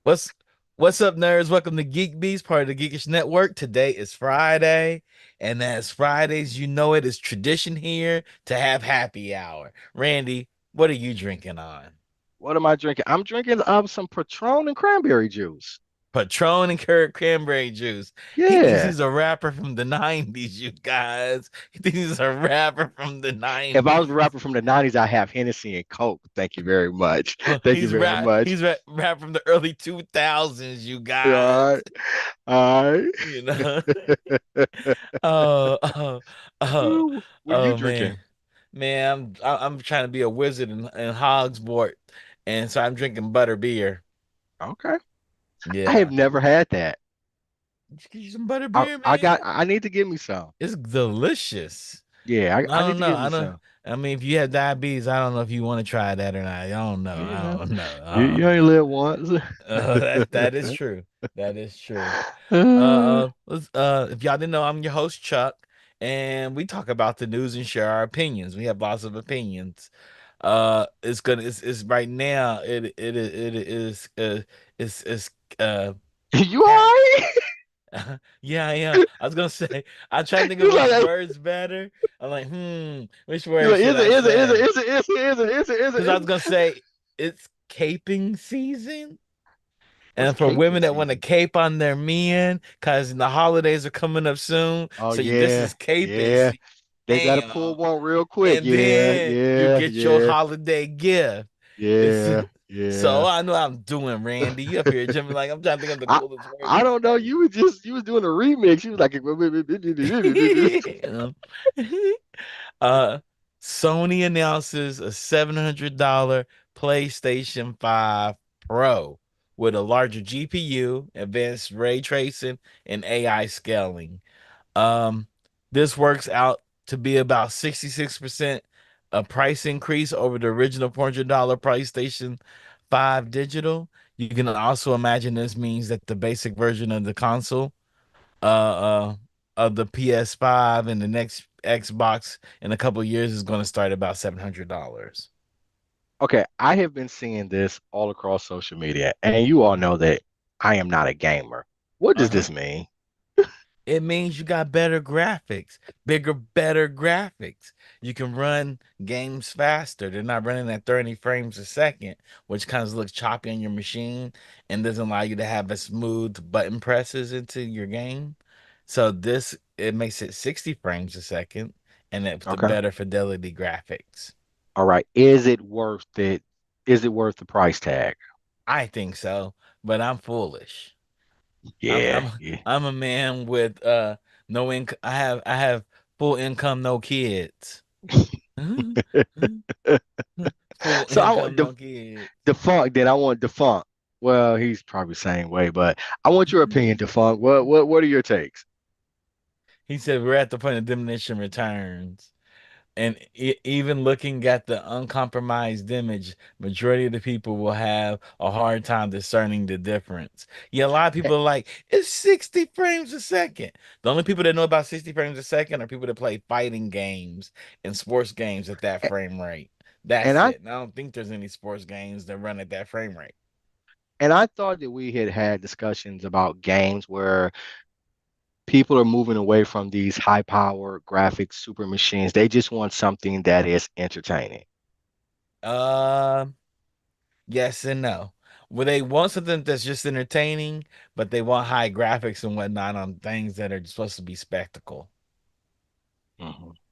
What's what's up, nerds? Welcome to GeekBeast, part of the Geekish Network. Today is Friday, and as Fridays, you know it is tradition here to have happy hour. Randy, what are you drinking on? What am I drinking? I'm drinking some Patron and cranberry juice. Patron and Kurt cranberry juice. He thinks Yeah. he's a rapper from the 90s, you guys. He thinks he's a rapper from the If I was a 90s. rapper from the 90s, I have Hennessy and Coke. Thank you very much. Thank you very much. Rap from the early 2000s, you All guys. right. All right. You know. Oh, oh, oh, What are you oh drinking? man, I'm trying to be a wizard in Hogsport, and so I'm drinking butter beer. Okay. I have Yeah, never had that. just get you some butter I, beer, I got man. I need to give me some. It's delicious. Yeah, I I need don't to know. give me I don't. some. I mean, if you have diabetes, I don't know if you want to try that or not. I don't know. I Yeah. don't know. You only live once. That is true. That is true. If y'all didn't know, I'm your host Chuck, and we talk about the news and share our opinions. We have lots of opinions. It's right now. It's You all cat. right? Yeah, yeah. I was gonna say. I try to think of You which like words better. I'm like, which you word like should is it I is it is it say? is it is it is it is it is it Because I is was it gonna say it's caping season. what's And for caping women that want to season? cape on their men, because the holidays are coming up soon. Oh So this yeah, is caping yeah. season. They better pull one real quick. And Yeah, then you yeah, get your yeah, holiday gift. It's yeah, so yeah. I know I'm doing, Randy. You up here, Jimmy? Like I'm trying to think of the I coolest word I to don't know. say. You was doing a remix. You was like, uh, Sony announces a $700 PlayStation 5 Pro with a larger GPU, advanced ray tracing, and AI scaling. Um, this works out to be about 66% a price increase over the original $400 PlayStation 5 digital. You can also imagine this means that the basic version of the console uh uh of the PS5 and the next Xbox in a couple of years is going to start about $700. okay, I have been seeing this all across social media, and you all know that I am not a gamer. What does Uh-huh. this mean? It means you got better graphics, bigger, better graphics. You can run games faster. They're not running at 30 frames a second, which kind of looks choppy on your machine and doesn't allow you to have a smooth button presses into your game. So this it makes it 60 frames a second and it's the Okay. better fidelity graphics. All right. Is it worth it? Is it worth the price tag? I think so, but I'm foolish. I'm Yeah, I'm yeah. I'm a man with no income. I have full income, no kids. Full So I want income, no kids. defunct. Then I want defunct. Well, he's probably the same way, but I want your opinion, defunct. What are your takes? He said we're at the point of diminishing returns. And even looking at the uncompromised image, majority of the people will have a hard time discerning the difference. Yeah, a lot of people are like, it's 60 frames a second. The only people that know about 60 frames a second are people that play fighting games and sports games at that frame rate. And That's I it. And I don't think there's any sports games that run at that frame rate. and I thought that we had had discussions about games where people are moving away from these high-power graphics super machines. They just want something that is entertaining. Uh, yes and no. Well, they want something that's just entertaining, but they want high graphics and whatnot on things that are supposed to be spectacle.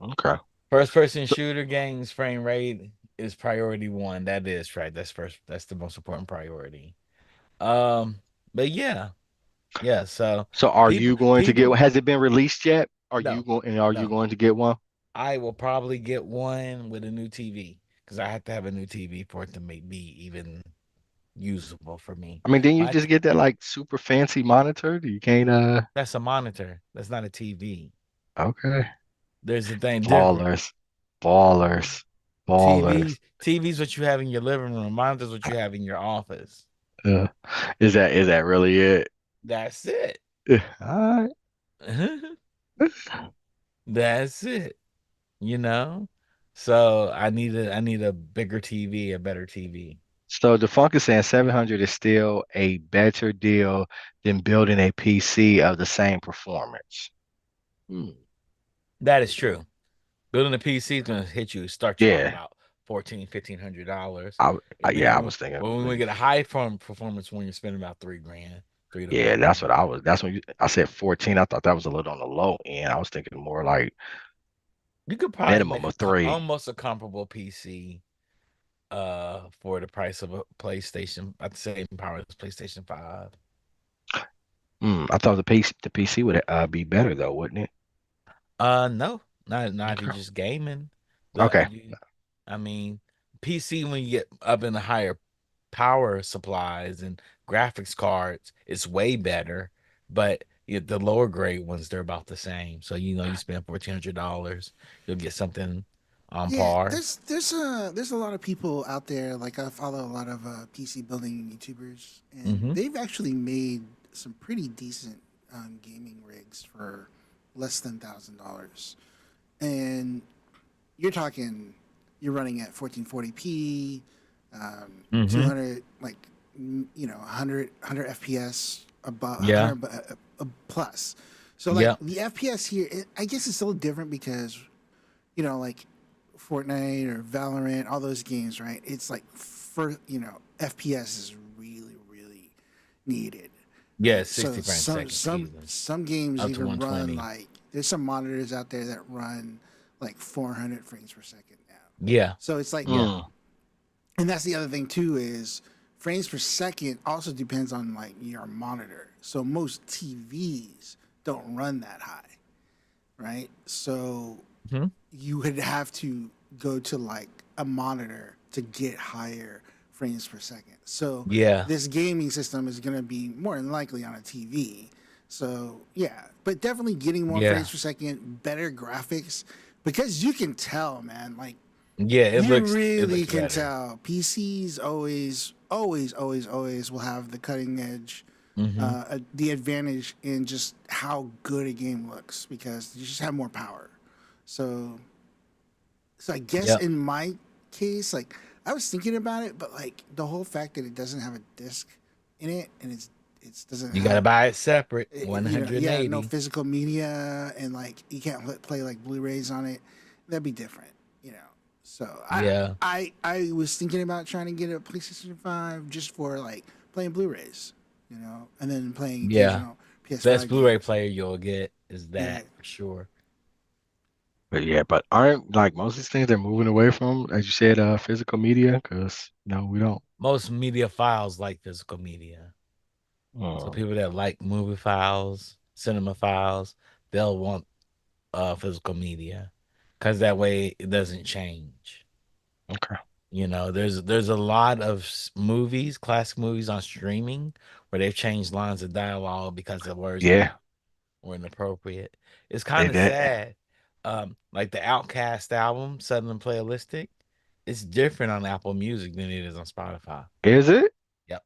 Okay. First person So, shooter games frame rate is priority one. That is right. That's first. That's the most important priority. Um, but yeah, yeah. So so are people, you going to get? people, Has it been released yet? no, Are you no. going to get one? I will probably get one with a new TV because I have to have a new TV for it to make be even usable for me. I mean, then you My just get that like super fancy monitor. You can't That's a monitor. That's not a TV. okay. There's a thing different. Ballers. Ballers. Ballers. TV's what you have in your living room. Monitor's what you have in your office. Uh, is that really it? That's it. All right. That's it. You know? So I need a bigger TV, a better TV. So the Funk is saying 700 is still a better deal than building a PC of the same performance. Hmm. That is true. Building a PC is gonna hit you, start you off Yeah, about 14, $1,500. I, And yeah, I then was thinking when we get a high form performance when you're spending about 3 grand, 3 to 4 yeah, that's what grand. I was. That's when I said 14. I thought that was a little on the low end. I was thinking more like You could probably minimum make of three. almost a comparable PC for the price of a PlayStation at the same power as PlayStation 5. I thought the PC would be better though, wouldn't it? No, not if you're Okay. just gaming. The Okay. you I mean, PC when you get up in the higher power supplies and graphics cards, it's way better. But the lower grade ones, they're about the same. So you spend $1,400, you'll get something on Yeah, par. there's a lot of people out there. Like I follow a lot of PC building YouTubers, and Hmm. they've actually made some pretty decent gaming rigs for less than $1,000. And you're talking, you're running at 1440p, Hmm. 200 like 100 FPS above Yeah. 100 plus. So like Yep. the FPS here, I guess it's still different because like Fortnite or Valorant, all those games, right? It's like for FPS is really really needed, Yeah, right? it's So 60 frames a some second some easily. some games Up to even run 120. like there's some monitors out there that run like 400 frames per second now. Yeah. So it's like, Yeah. Mm, and that's the other thing too is frames per second also depends on like your monitor. So most TVs don't run that high, right? So Hmm. you would have to go to like a monitor to get higher frames per second. So Yeah. this gaming system is going to be more than likely on a TV. So yeah, but definitely getting more frames Yeah. per second, better graphics, because you can tell, man. Like Yeah, you it really looks can better. tell. PCs always will have the cutting edge, Hmm. the advantage in just how good a game looks because you just have more power. So I guess Yep. in my case, like I was thinking about it, but like the whole fact that it doesn't have a disc in it and it doesn't You gotta have buy it separate, yeah, no 180. physical media and like you can't play like Blu-rays on it, that'd be different, you know. So Yeah. I was thinking about trying to get a PlayStation 5 just for like playing Blu-rays, and then playing Yeah. occasional Best PS5 Blu-ray games. player you'll get is Yeah. that for sure. but yeah, but aren't like most of these things they're moving away from, as you said, physical media? Because no, we don't. Most media files like physical media. So Mm, people that like movie files, cinema files, they'll want physical media because that way it doesn't change. okay. There's a lot of movies, classic movies on streaming where they've changed lines of dialogue because the words Yeah, were inappropriate. It's they kind of did. sad. Like the Outcast album, Southern Playalistic, it's different on Apple Music than it is on Spotify. Is it? Yep.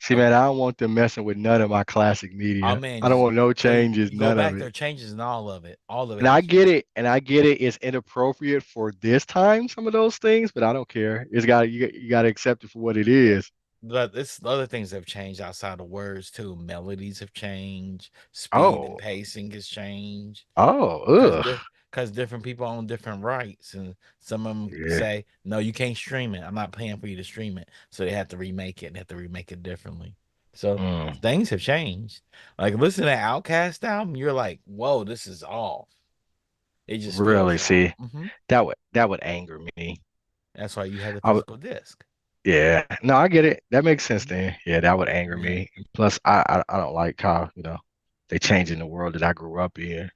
See, man, I don't want them messing with none of my classic Oh media. man, I don't just want no go changes, you go none of back, it. there are changes in all of it. All of it And I has get changed. it, and I get it. It's inappropriate for this time, some of those things, but I don't care. You got to accept it for what it Yeah. is. But it's other things have changed outside of words too. Melodies have changed, speed and Oh, pacing has changed. oh, Because ugh. different people own different rights, and some of them Yeah. say, "No, you can't stream it. I'm not paying for you to stream it." So they have to remake it. They have to remake it differently. So Mm, things have changed. Like listen to that Outcast album, you're like, "Whoa, this is off." It just feels really, off. see, that would anger me. That's why you have the I would, physical disc. yeah. No, I get it. That makes sense Mhm. then. Yeah, that would anger Yeah. me. Plus, I don't like how, they changing the world that I grew up in.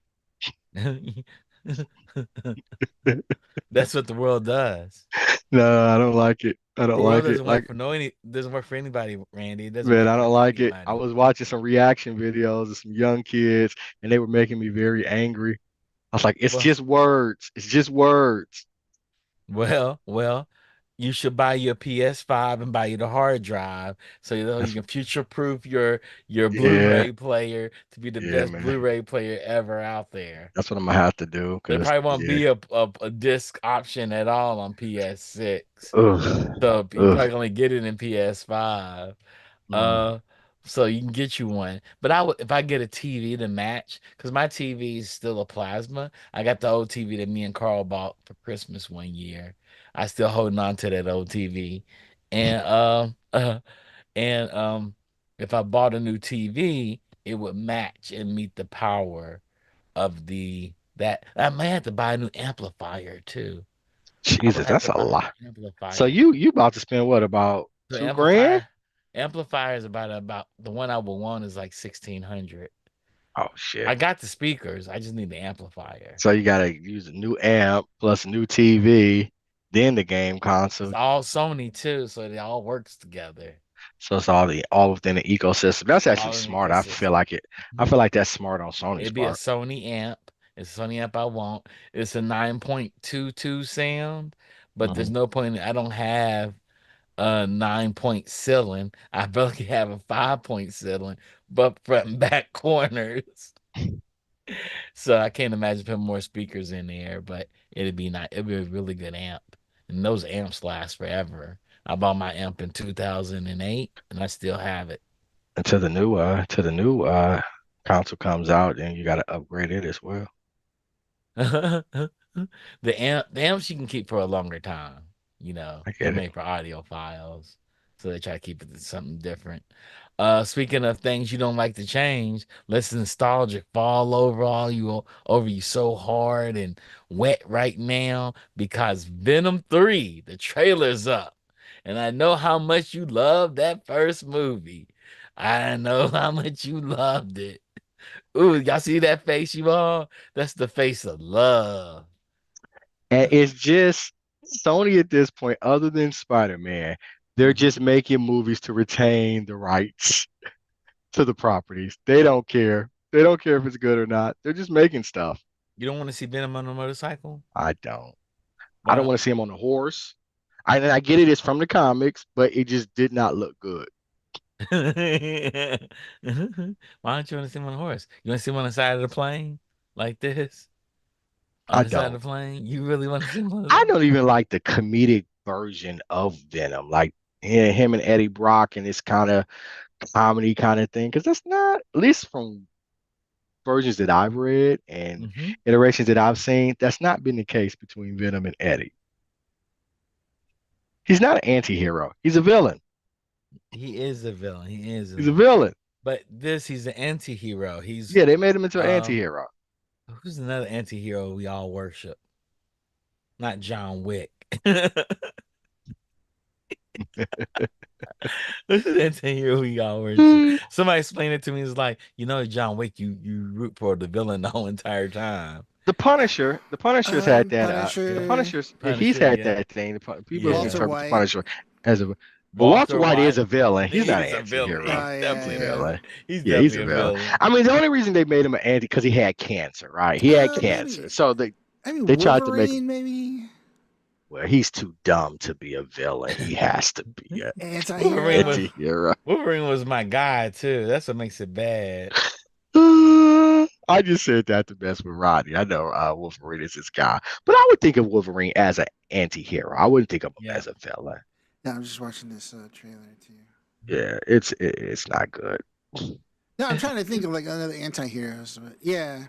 That's what the world does. No, I don't like it. I The don't world like it. doesn't work Like, for doesn't work for anybody, Randy. It doesn't man, work I for don't like it. I anybody. was watching some reaction videos of some young kids, and they were making me very angry. I was like, it's Well, just words. It's just words. well. you should buy your PS5 and buy you the hard drive so you That's can future-proof your yeah, Blu-ray player to be the yeah, best man. Blu-ray player ever out there. That's what I'm gonna have to do. There Cause probably won't yeah. be a disc option at all on PS6. Ugh, So you ugh. probably only get it in PS5. Mm. Uh, so you can get you one. But I would if I get a TV to match, because my TV is still a plasma. I got the old TV that me and Carl bought for Christmas one year. I still holding on to that old TV. And if I bought a new TV, it would match and meet the power of the that I may have to buy a new amplifier too. I would Jesus, have that's to a buy lot. an So amplifier. you about to spend what about So 2 grand? amplifier is about the one I would want is like 1600. Oh shit. I got the speakers. I just need the amplifier. So you gotta use a new amp plus a new TV, then the game It's console. all Sony too, so it all works together. So it's all within the ecosystem. That's actually All in the smart. I feel ecosystem. like it. I Mhm. feel like that's smart on Sony's It'd be a part. Sony amp. It's a Sony amp I want. It's a 9.22 sound, but there's Mhm. no point. I don't have a 9 point ceiling. I barely have a 5 point ceiling, but front and back corners. So I can't imagine putting more speakers in there, but it'd be not. It'd be a really good amp, and those amps last forever. I bought my amp in 2008, and I still have it. Until the new console comes out, then you gotta upgrade it as well. The amps you can keep for a longer time. I They're get it. made for audio files, so they try to keep it to something different. Speaking of things you don't like to change, let's nostalgic fall over you so hard and wet right now because Venom 3, the trailer's up. And I know how much you loved that first movie. I know how much you loved it. Ooh, y'all see that face, you all? That's the face of love. And it's just Sony at this point, other than Spider-Man, they're Mhm. just making movies to retain the rights to the properties. They don't care. They don't care if it's good or not. They're just making stuff. You don't want to see Venom on a motorcycle? I don't. I don't Well, want to see him on a horse. I get it, it's from the comics, but it just did not look good. why don't you want to see him on a horse? You want to see him on the side of the plane like this? On I the side of don't. the plane? You really want to see him on the I side? don't even like the comedic version of Venom, like him and Eddie Brock and this kind of comedy kind of thing, because that's not, at least from versions that I've read and Hmm. iterations that I've seen, that's not been the case between Venom and Eddie. He's not an anti-hero. He's a villain. He is a villain. He is a He's a villain. villain. But he's an anti-hero. He's Yeah, they made him into an um anti-hero. who's another anti-hero we all worship? Not John Wick. This is anti-hero we all worship. Somebody explained it to me. It's like, John Wick, you root for the villain the whole entire time. The Punisher's had that. The Yeah. Punisher, Punisher's, yeah, he's Punisher, had yeah. that thing. People Yeah. Walter interpret the White. Punisher as a, but Walter Walter White is White. a villain. He's not an He's a villain. anti-hero. Oh He's yeah, a yeah. villain. He's Yeah, he's definitely a a villain. villain. I mean, the only reason they made him an anti because he had cancer, right? He had cancer, Maybe. so I mean they tried to make him. Wolverine, maybe Well, he's too dumb to be a villain. He has to be an Wolverine was anti-hero. anti-hero. Wolverine was my guy too. That's what makes it bad. I just said that to mess with Rodney. I know Wolverine is his guy, but I would think of Wolverine as an anti-hero. I wouldn't think of him Yeah. as a villain. No, I'm just watching this trailer too. Yeah, it's not good. No, I'm trying to think of like another anti-heroes, but yeah.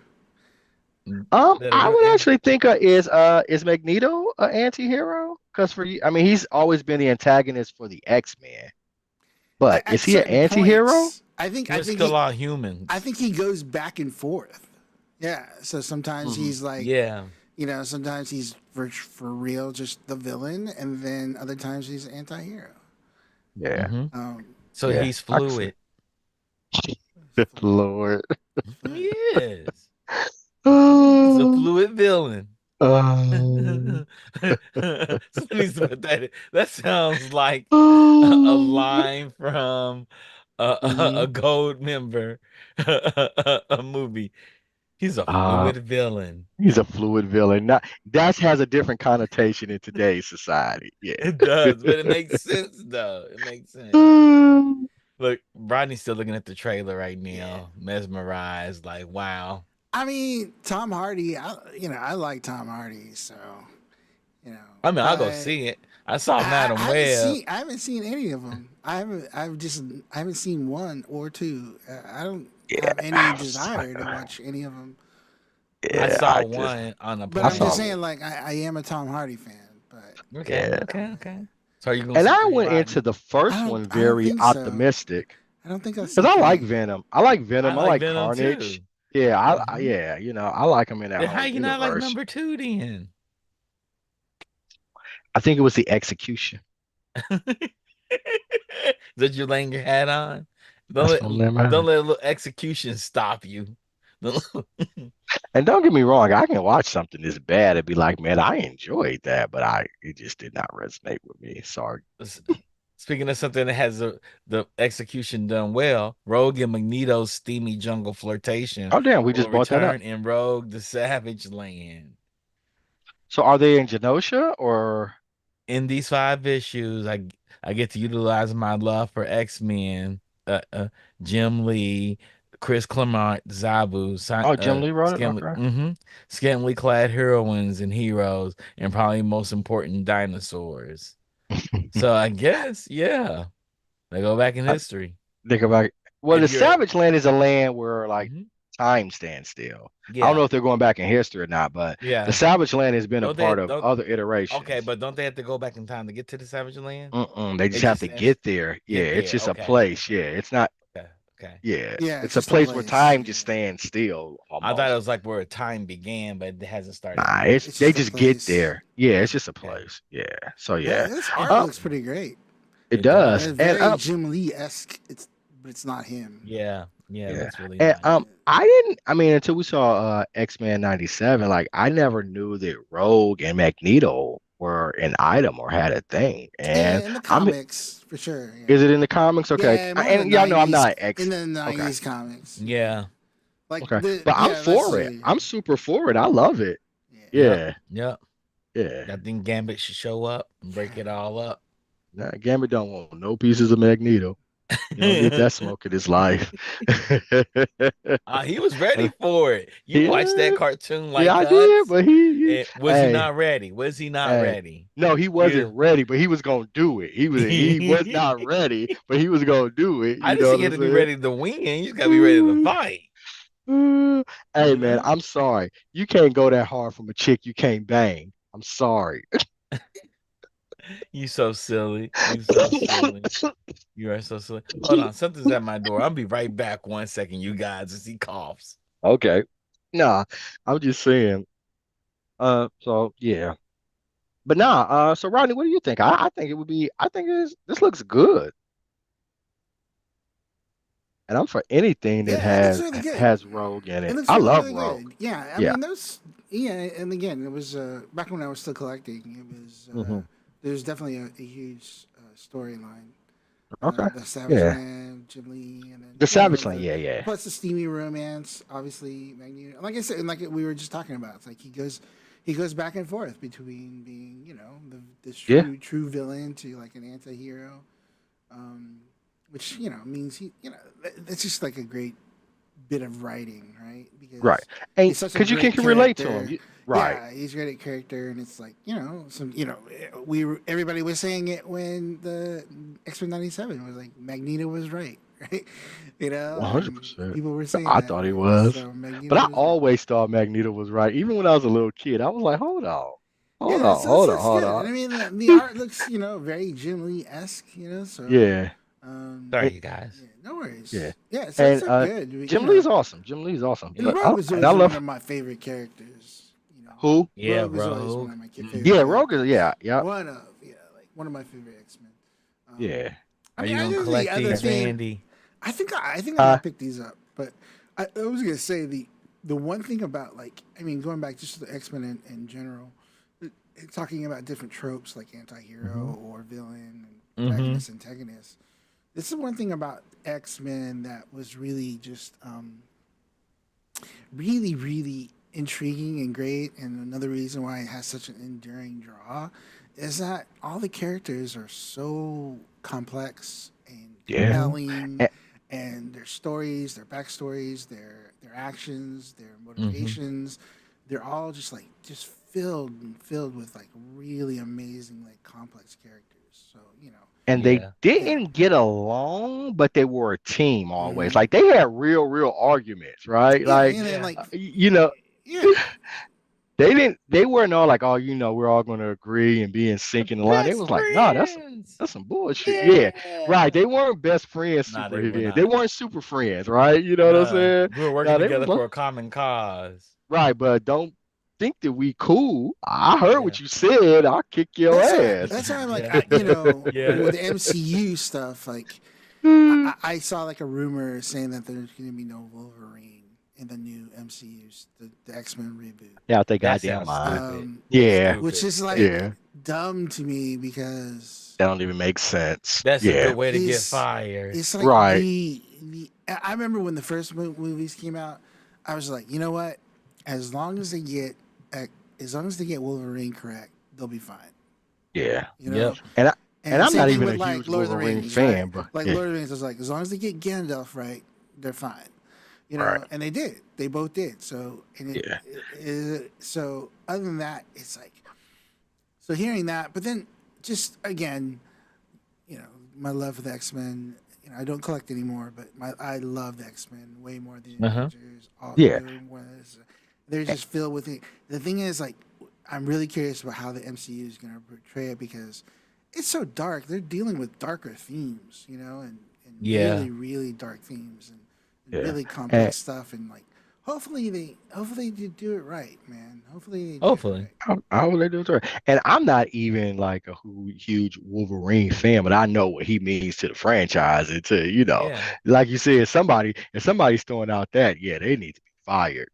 That are I real would actually think is Magneto an anti-hero? Because for you, I mean, he's always been the antagonist for the X-Men, but is At he an certain anti-hero? points, I think I we're think still he all I humans. think he goes back and forth. Yeah. So sometimes Hmm. he's like, Yeah. sometimes he's for real, just the villain, and then other times he's an anti-hero. Yeah, Hmm. Um, So yeah, he's I can see. fluid. Lord. He is. He's a Oh, fluid villain. oh, Somebody needs to put that in. That sounds like a oh. line from a Mhm. gold member, a movie. He's a Uh, fluid villain. he's a fluid villain. Not that has a different connotation in today's society. Yeah. It does, but it makes sense though. It makes sense. Look, Rodney's still looking at the trailer right Yeah. now, mesmerized, like, wow. I mean, Tom Hardy. I like Tom Hardy, so I mean, I'll go but see it. I saw I Madam haven't Web. seen I haven't seen any of them. I haven't seen one or two. I don't have any Yeah. desire to watch any of them. I Yeah. saw one on a But I I'm just saw. plane. saying, like I am a Tom Hardy fan, but Okay, Yeah. okay, okay. So are you gonna And see I three, went into Rodney? the first one I don't very think so. optimistic I don't think I'll see because I like three. Venom. I like I Venom. I like like Venom Carnage. too. Yeah, Hmm. yeah, I like him in that Then how whole you not like universe. number two then? I think it was the execution. Did you laying your hat on? Don't That's let from them. don't let a little execution stop you. Don't- And don't get me wrong, I can watch something this bad and be like, man, I enjoyed that, but it just did not resonate with me. Sorry. Speaking of something that has the execution done well, Rogue and Magneto's steamy jungle flirtation Oh damn, we will just brought that up. return in Rogue the Savage Land. So are they in Genosha or In these 5 issues, I get to utilize my love for X-Men, Jim Lee, Chris Claremont, Zabu, oh Jim Lee wrote it? Okay. scantily clad heroines and heroes, and probably most important, dinosaurs. So I guess, yeah, they go back in I history. think about well, If the you're, Savage Land is a land where like Mhm. time stands still. I don't Yeah, know if they're going back in history or not, but the yeah, Savage Land has been a don't they part of don't other okay, iterations. but don't they have to go back in time to get to the Savage Land? They It just have just to says get there. Yeah, get it's there. just a Okay, place. okay, Yeah, it's not. okay, okay. Yeah, Yeah, it's it's a just a place where place. time just stands still I thought it almost. was like where time began, but it hasn't started Nah, yet. it's It's they just a just get place. there. Yeah, it's Mm, just a okay, place. Yeah. So Yeah, yeah. this art Uh, looks pretty great. it it does. does. And Very Jim Lee esque. But it's not him. Yeah, yeah, it yeah. looks really And nice. I didn't I mean until we saw X-Men 97, like I never knew that Rogue and Magneto were an item or had a thing. And In the I'm comics, for sure. Yeah. is it in the comics? Okay. Yeah, more in the And y'all know I'm '90s. not an In X. the Okay. '90s comics. Yeah. Yeah, Like Okay. But I'm that's for it. I'm super for it. I love it. yeah. yep, Yeah. yep. Yeah. I think Gambit should show up and break it all up. Nah, Gambit don't want no pieces of Magneto. He don't need that smoke in his life. He was ready for it. You watched that Yeah, cartoon yeah, like I did, us. but And was he hey, not ready? Was he not hey, ready? no, he Yeah. wasn't ready, but he was gonna do it. He was not ready, but he was gonna do it. I You didn't know say what you had I'm to be saying? ready to win. You just gotta be ready to fight. Hey, You man, know? I'm sorry. You can't go that hard from a chick you can't bang. I'm sorry. You so silly. You so silly. You are so silly. Hold on, something's at my door. I'll be right back 1 second, you guys, as he coughs. Okay. Nah, I'm just saying. So yeah. But nah, so Rodney, what do you think? I think it would be, I think this looks good. And I'm for anything that Yeah, it looks really good. has Rogue in It it. looks I really, love really Rogue. good. Yeah, I Yeah. mean, those. Yeah, and again, it was back when I was still collecting. It was Hmm. there's definitely a huge storyline. Okay. The Savage Yeah. Land, Jim Lee, and then The Savage Land. Yeah, yeah. plus the steamy romance. Obviously, Magneto. Like I said, and like we were just talking about, it's like he goes back and forth between being this Yeah. true villain to like an anti-hero, um, which means that's just like a great bit of writing, right? Right. Because And he's such a because you great can relate to him. character. Right. Yeah, he's a great character, and it's like everybody was saying it when the X-Men '97 was like Magneto was right, right? And 100%. people were saying I that. thought he was. So But Magneto I was right. always thought Magneto was right. Even when I was a little kid, I was like, hold on. Hold Yeah, on. so this Hold on. looks Hold good, and on. I mean the art looks very Jim Lee esque, so Yeah. Sorry, And, you guys. yeah, no yeah. worries. Yeah, so it's And so good, Jim Lee's awesome. Jim Lee's awesome. And But Rogue was and I always one love of my favorite characters. who? Yeah, Rogue was always one Rogue. of my favorite Yeah, Rogue is characters. yeah, yeah. One of my favorite X Men. Um, Yeah. I Are mean, you I gonna know the collect other these, thing. Randy? I think I Uh might pick these up, but I was gonna say the one thing about going back just to the X Men in general, talking about different tropes like Mm-hmm. anti-hero or villain and Mm-hmm. protagonist antagonist. This is one thing about X Men that was really just really, really intriguing and great. And another reason why it has such an enduring draw is that all the characters are so complex and Yeah. compelling, And, and their stories, their backstories, their actions, their Hmm. motivations, they're all just like just filled and filled with like really amazing like complex characters. So and they Yeah. yeah, didn't get along, but they were a team always. hmm Like they had real arguments, right? yeah, Like, and then Yeah. like you know, yeah, they weren't all like, oh, we're all gonna agree and be in The sync in the line. They best was like, nah, that's friends. that's some bullshit. Yeah, right. Yeah. They weren't best friends, Nah, super they were friends. They not. weren't super friends, right? You know what I'm Nah, saying? we were working No, they was together like, for a common cause. right, but don't think that we cool. I heard Yeah. what you said. I'll kick your ass. that's why I'm like, Yeah. with Yeah. the MCU stuff, like I saw like a rumor saying that there's going to be no Wolverine in the new MCU, the X Men reboot, Yeah, out they That goddamn sounds mind. stupid. It's Yeah, which stupid. is like yeah. dumb to me because That don't even make sense. That's a good Yeah, way to get it's fired. it's like right. the I remember when the first movies came out, I was like, you know what? As long as they get as long as they get Wolverine correct, they'll be fine. Yeah. You Yep. know, And I and and I'm same not thing even with a like huge Lord of the Wolverine Rings, right? fan, but Like yeah, Lord of the Rings was like, as long as they get Gandalf right, they're fine. right. And they did. They both did. So Yeah. so other than that, it's like so hearing that, but then just again, my love for the X Men. I don't collect anymore, but I love the X Men way more than the Uh-huh. Avengers. All Yeah. they're just filled with it. The thing is, like, I'm really curious about how the MCU is going to portray it because it's so dark. They're dealing with darker themes, and Yeah. really, really dark themes and Yeah. really And complex stuff. And like, hopefully they do it right, man. Hopefully they do it Hopefully. right. how would they do it? And I'm not even like a huge Wolverine fan, but I know what he means to the franchise and to, Yeah. like you said, if somebody's throwing out that, yeah, they need to be fired.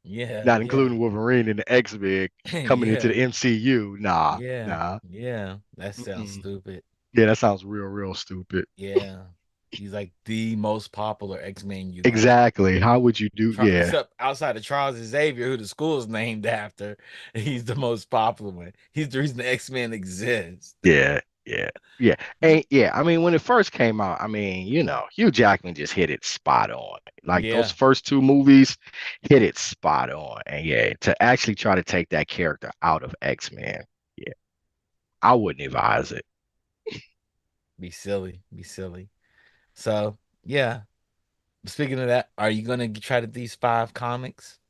Yeah. Not Yeah. including Wolverine and the X-Men coming into Yeah. the MCU. Nah, Yeah. nah. Yeah. That sounds Mm-mm. stupid. Yeah, that sounds real stupid. Yeah. He's like the most popular X-Men you got. Exactly. How would you do? Yeah, Except outside of Charles Xavier, who the school is named after, he's the most popular one. He's the reason the X-Men exist. yeah, yeah, yeah. And yeah, I mean, when it first came out, I mean, Hugh Jackman just hit it spot on. Like those Yeah. first two movies hit it spot on. And yeah, to actually try to take that character out of X-Men, yeah, I wouldn't advise it. Be silly. Be silly. So yeah. Speaking of that, are you gonna try to these five comics?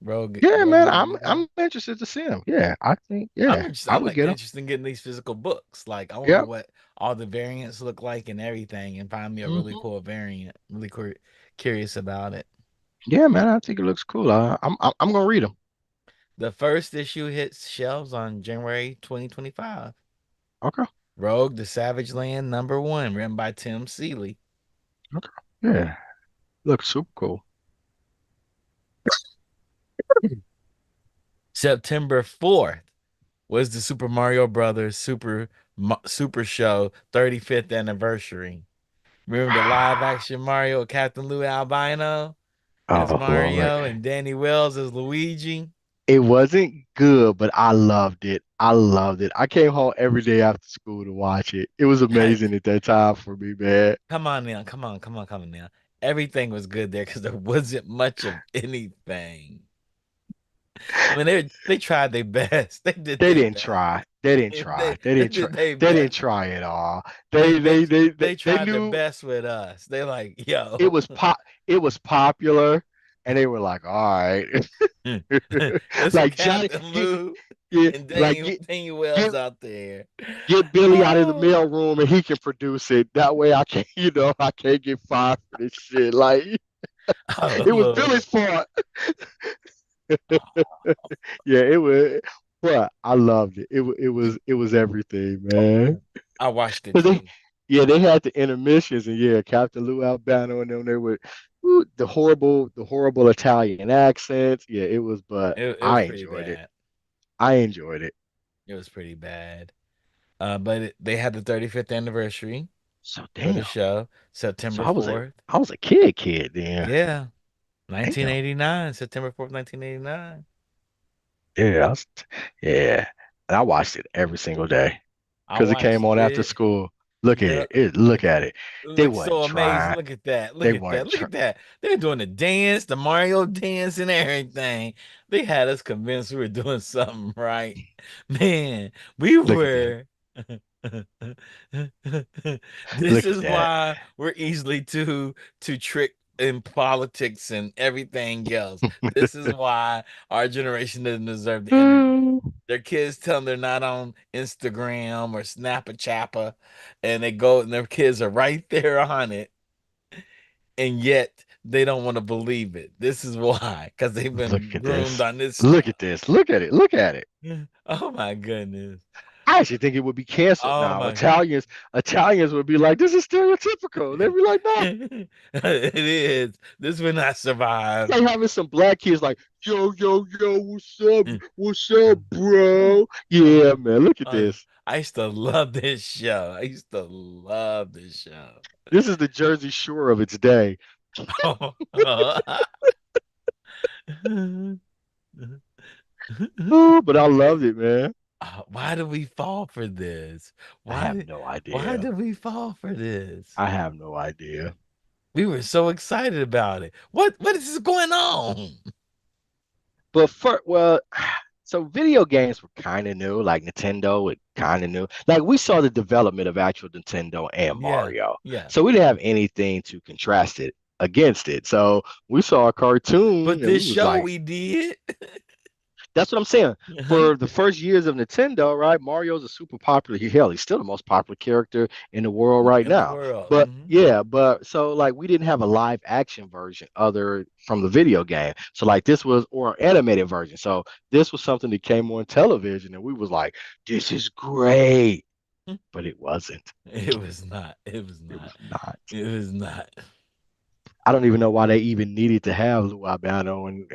Yeah, Rogue man, is I'm gonna go. I'm interested to see him. Yeah, I think yeah, I I'm would like get him. interested in getting these physical books. Like I want to know Yep. what all the variants look like and everything, and find me a really Hmm. cool variant. Really curious about it. Yeah, man, I think it looks cool. I'm gonna read him. The first issue hits shelves on January 2025. Okay. Rogue the Savage Land #1, written by Tim Seeley. Okay. Yeah, looks super cool. September 4th was the Super Mario Brothers Super Show 35th anniversary. Remember the live action Mario with Captain Lou Albino as Oh Lord. Mario and Danny Wells as Luigi? It wasn't good, but I loved it. I loved it. I came home every day after school to watch it. It was amazing at that time for me, man. Come on now, come on now. Everything was good there because there wasn't much of anything. I mean, they tried their best. They did They their didn't best. try. They didn't try. They They didn't try. did their They didn't best. try at all. They They they they they they, they they tried their knew best with us. They like, it yo, was it was popular, and they were like, all right. let's get Like Johnny, Captain get Lou yeah, and like Danny Wells get out there. get Billy out of the Oh, mail room and he can produce it. That way I can't, I can't get fired for this shit. Like oh it was Lord. Billy's fault. Yeah, it was. But I loved it. It was everything, man. I watched it 'Cause too. they had the intermissions, and yeah, Captain Lou Albano and them. They were the horrible Italian accents. Yeah, it was. But It was I pretty enjoyed it. bad. I enjoyed it. It was pretty bad. But they had the 35th anniversary So for the damn. show, So September I was a 4th. I was a kid then. Yeah. Damn. 1989, September 4th, 1989. Yeah, yeah. And I watched it every single day I because it came watched on after it. school. Look at Yeah. it. Look Look, at it. it They looks weren't so amazing. trying. Look at that. Look They at that. weren't Look trying. at that. They're doing the dance, the Mario dance and everything. They had us convinced we were doing something right. Man, we Look at that. were. This Look at is that. why we're easily too tricked in politics and everything else. This is why our generation doesn't deserve the internet. Their kids tell them they're not on Instagram or Snapchat, and they go and their kids are right there on it, and yet they don't want to believe it. This is why, because they've Look been at groomed this. on this Look stuff. at this. Look at it. Look at it. Oh my goodness. I actually think it would be canceled Oh now. my god. Italians would be like, this is stereotypical. They'd be like, no. It is. This will not survive. They having some black kids like, yo, what's up, bro? Oh, Yeah, man, look at oh, this. I used to love this show. I used to love this show. This is the Jersey Shore of its day. Oh, but I loved it, man. Why did we fall for this? I Why have did no why idea. did we fall for this? I have no idea. We were so excited about it. What is going on? But well, so video games were kind of new, like Nintendo, it kind of new. Like we saw the development of actual Nintendo and Yeah, Mario. yeah. So we didn't have anything to contrast it against it. So we saw a cartoon But and we this was show like, we did. that's what I'm saying. Uh-huh. For the first years of Nintendo, right? Mario's a super popular. Hell, he's still the most popular character in the world right In the now. world. But yeah, but so like we didn't have a live action version other from the video game. So like this was or an animated version. So this was something that came on television and we was like, this is great. But it wasn't. It was not. It was It not. was not. It was not. I don't even know why they even needed to have Lou Albano and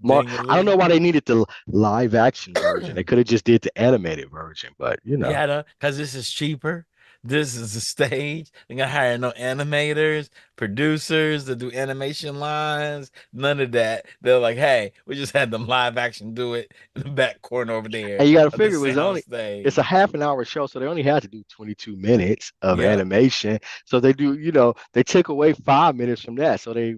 Mar Daniel I don't know Lee. why they needed the live action version. They could have just did the animated version, but you know. Yeah, because this is cheaper. This is a stage. They gonna hire no animators, producers to do animation lines. None of that. They're like, hey, we just had them live action do it in the back corner over there And you got to of the figure sound it's a stage. half an hour show, so they only had to do 22 minutes of Yep, animation. So they do, they took away 5 minutes from that. So they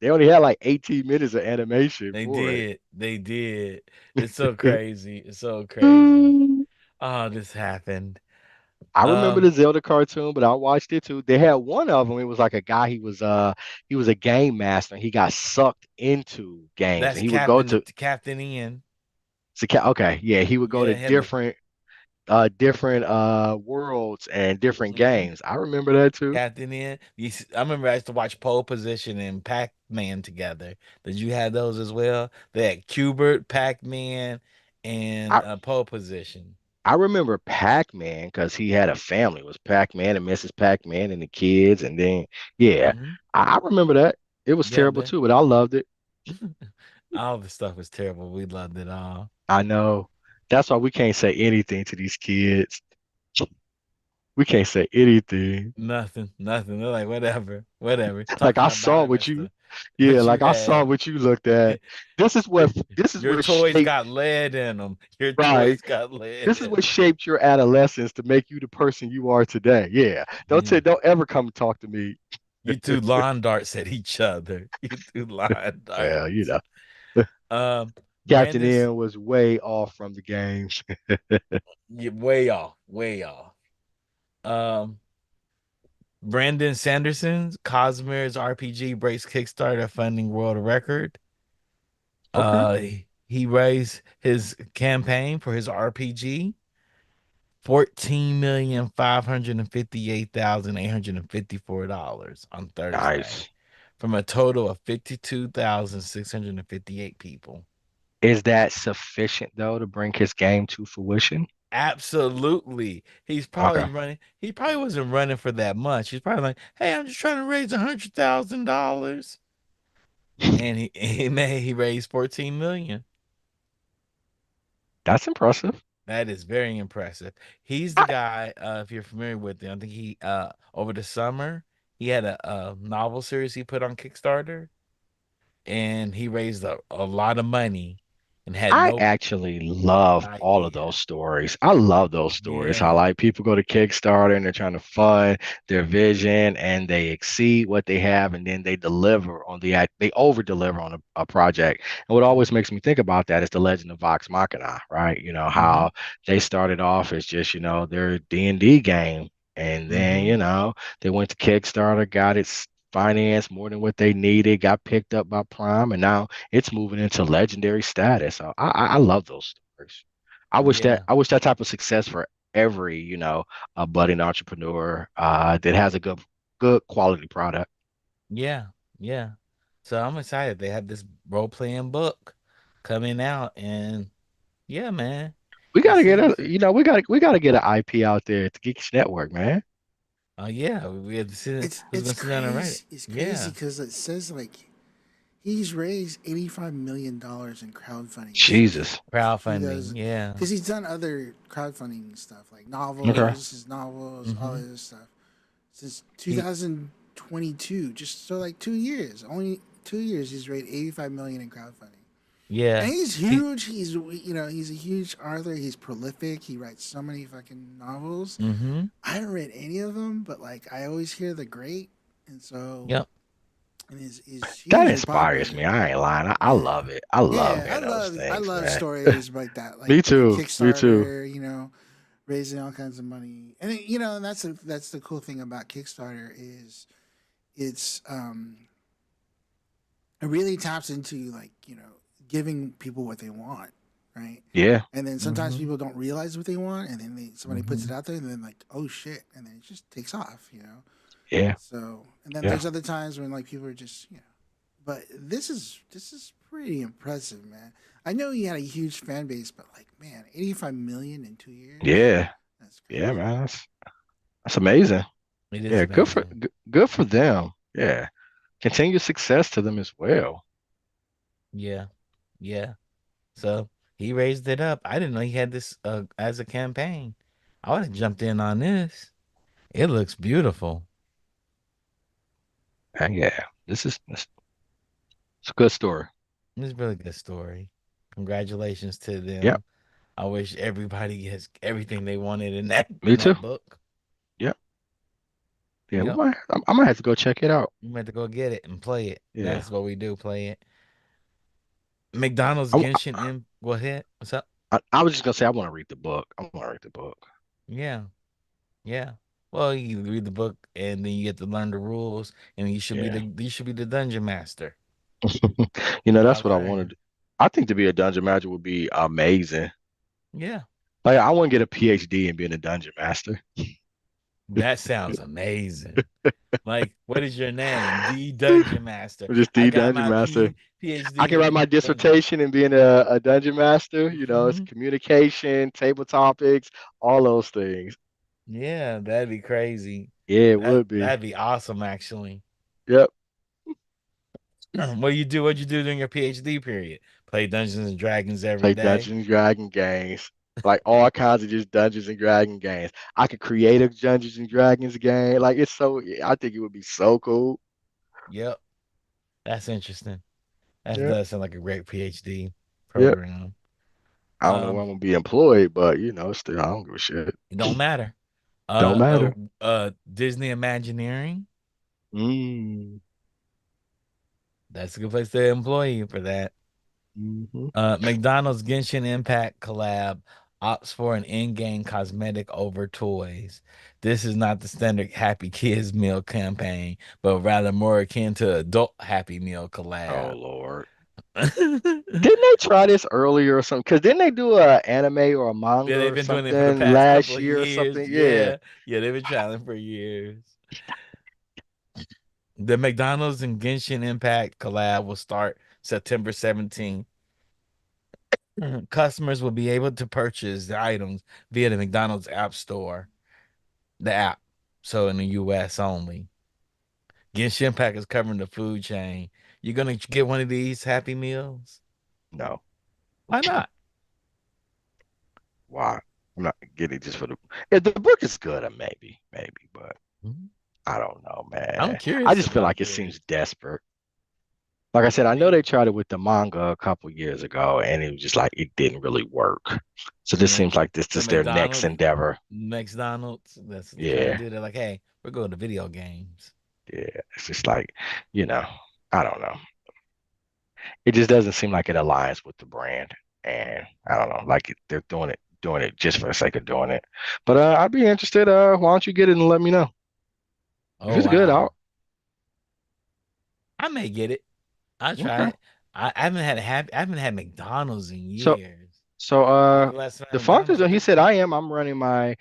only had like 18 minutes of animation they for it. did. They did. It's so crazy. It's so crazy. Oh, this happened. I remember Um, the Zelda cartoon, but I watched it too. They had one of them. It was like a guy. He was a game master. And he got sucked into games, that's and he would go Captain Ian. okay, yeah, he would go Yeah, to he had the different worlds and different mhm. games. I remember that too. Captain Ian. I remember I used to watch Pole Position and Pac-Man together. Did you have those as well? They had Cubert, Pac-Man, and I Pole Position. I remember Pac-Man because he had a family. It was Pac-Man and Mrs. Pac-Man and the kids, and then yeah, Hmm. I remember that. It was Yeah, terrible too, but I loved it. all the stuff was terrible. We loved it all. I know. That's why we can't say anything to these kids. We can't say anything. Nothing, nothing. They're like, whatever, whatever. Like Talk I about saw buying what us you, what yeah, you like I saw had. what you looked at. This is Your what toys shaped, got lead in them. Your right. toys got lead This is in what shaped your adolescence to make you the person you are today. Yeah. them. Don't ever come talk to me. You threw lawn darts at each other. You threw lawn Well, darts. Um, Captain Brandon, N was way off from the games. you way off, way off. Um, Brandon Sanderson's Cosmere's RPG breaks Kickstarter funding world record. Okay. Uh, he raised his campaign for his RPG 14,558,854 on Thursday Nice. from a total of 52,658 people. Is that sufficient though to bring his game to fruition? Absolutely. He's Okay. probably running. He probably wasn't running for that much. He's probably like, "Hey, I'm just trying to raise $100,000," and he raised 14 million. That's impressive. That is very impressive. He's the I, guy. If you're familiar with him, I think he over the summer he had a novel series he put on Kickstarter. and he raised a lot of money and had I no actually love all of those idea. stories. I love those stories. How Yeah. like people go to Kickstarter and they're trying to fund their vision and they exceed what they have and then they deliver on the act. They over deliver on a project. And what always makes me think about that is the Legend of Vox Machina, right? You know Mm-hmm. how they started off as just their D&D game, and then Mm-hmm. they went to Kickstarter, got it financed more than what they needed, got picked up by Prime, and now it's moving into legendary status. So I love those stories. Yeah. I wish that type of success for every, a budding entrepreneur that has a good quality product. Yeah. Yeah. So I'm excited. They have this role playing book coming out, and yeah, man, We it gotta get seems. we gotta get an IP out there at the Geeks Network, man. Oh yeah, we had to sit. Who's It's gonna sit down and write it? crazy. It's crazy Yeah, because it says like he's raised $85 million in crowdfunding since Jesus. crowdfunding. 2000, Yeah. because he's done other crowdfunding stuff like Okay. his novels, all Mm-hmm. this stuff since He. 2022. Just so like 2 years, only 2 years, he's raised 85 million in crowdfunding. And Yeah. he's He. huge. He's a huge author. He's prolific. He writes so many fucking novels. Mm-hmm. I haven't read any of them, but like I always hear the great, and so Yep. and is That hugely inspires me. popular. I ain't lying. I Yeah, love it. I love yeah. hearing those I things, love man. stories like that, Me like too. Me too. Kickstarter. Raising all kinds of money, and and that's the cool thing about Kickstarter is it's it really taps into like giving people what they want, right? Yeah. And then sometimes Mm-hmm. people don't realize what they want, and then somebody puts Mm-hmm. it out there, and then like, oh shit, and then it just takes off. Yeah. So, and then Yeah. there's other times when like people are just. But this is pretty impressive, man. I know he had a huge fan base, but like, man, 85 million in 2 years, Yeah. that's Yeah, crazy. man. That's amazing. It is Yeah, amazing. good for them. Yeah. Continued success to them as well. Yeah. Yeah. So he raised it up. I didn't know he had this as a campaign. I would have jumped in on this. It looks beautiful. And yeah, it's a good story. It's a really good story. Congratulations to Yep. them. I wish everybody gets everything they wanted in that Me too. book. Yep. Yeah, Yep. I might have to go check it out. You meant to go get it and play it. Yeah. That's what we do, play it. McDonald's I, Genshin M. Go ahead. What's up? I was just gonna say I want to read the book. I want to read the book. Yeah. Yeah. Well, you read the book and then you get to learn the rules and Yeah. you should be the dungeon master. That's Wild what I dragon. wanted. I think to be a dungeon master would be amazing. Yeah. Like I want to get a PhD in being a dungeon master. That sounds amazing. Like, what is your name? The Dungeon Master. Just I the got dungeon my master. I can PhD write my in dungeon. dissertation in being a dungeon master. It's Mhm. communication, table topics, all those things. Yeah, that'd be crazy. Yeah, it would be. That'd be awesome, actually. Yep. What do you do? What'd you do during your PhD period? Play Dungeons and Dragons every Play day. Dungeons and Dragon games. Like all kinds of just Dungeons and Dragon games. I could create a Dungeons and Dragons game. Like it's so I think it would be so cool. Yep, that's interesting. That Yeah. does sound like a great PhD Yep. program. I don't know Um, when I'm gonna be employed, but still I don't give a shit. it don't matter. Don't matter. Disney Imagineering. Mm. That's a good place to employ you for that. Hmm. McDonald's Genshin Impact collab opts for an in-game cosmetic over toys. This is not the standard Happy Kids meal campaign, but rather more akin to adult Happy Meal Oh collab. Lord. Didn't they try this earlier or something? Because didn't they do a anime or a manga Yeah, they've or been doing it for the something past couple last of year or years. something? Yeah. Yeah, yeah, they've been trying for years. The McDonald's and Genshin Impact collab will start September 17th. Customers will be able to purchase the items via the McDonald's App Store, the app. So in the US only. Genshin Impact is covering the food chain. You're gonna get one of these Happy Meals? No. Why not? Why? I'm not getting it just for the. If the book is good, maybe, but Mhm. I don't know, I'm man. I curious just feel about like it this. seems desperate. Like I said, I I know mean, they tried it with the manga a couple years ago, and it was just like it didn't really work. So the this Mc, seems like this the is their next McDonald's, endeavor. McDonald's. That's trying to Yeah, do that. Like, hey, we're going to video games. yeah. It's just like, you know, I don't know. It just doesn't seem like it aligns with the brand, and I don't know, like they're doing it just for the sake of doing it. But I'd be interested. Why don't you get it and let me know if Oh it's good? wow, I'll I may get it. I try okay. it. I haven't had McDonald's in So years. so When the last time I the had McDonald's, functions I he think said I'm running my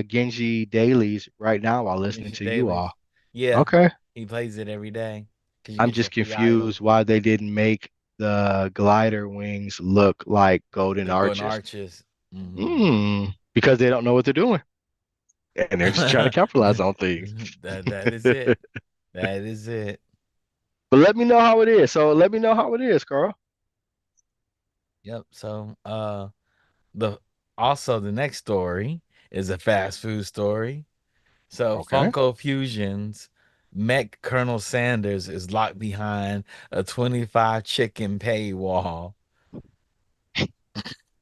Genji dailies right now while listening Mission to you all. Dailies. Yeah, Okay. he plays it every day because you I'm get your just free item. confused why they didn't make the glider wings look like golden The Golden arches. Arches. Hmm. Hmm. Because they don't know what they're doing. And they're just trying to that capitalize on things. that is it. That is it. But let me know how it is. So let me know how it is, Carl. Yep. So the also the next story is a fast food story. So Okay. Funko Fusions Mech Colonel Sanders is locked behind a 25 chicken paywall.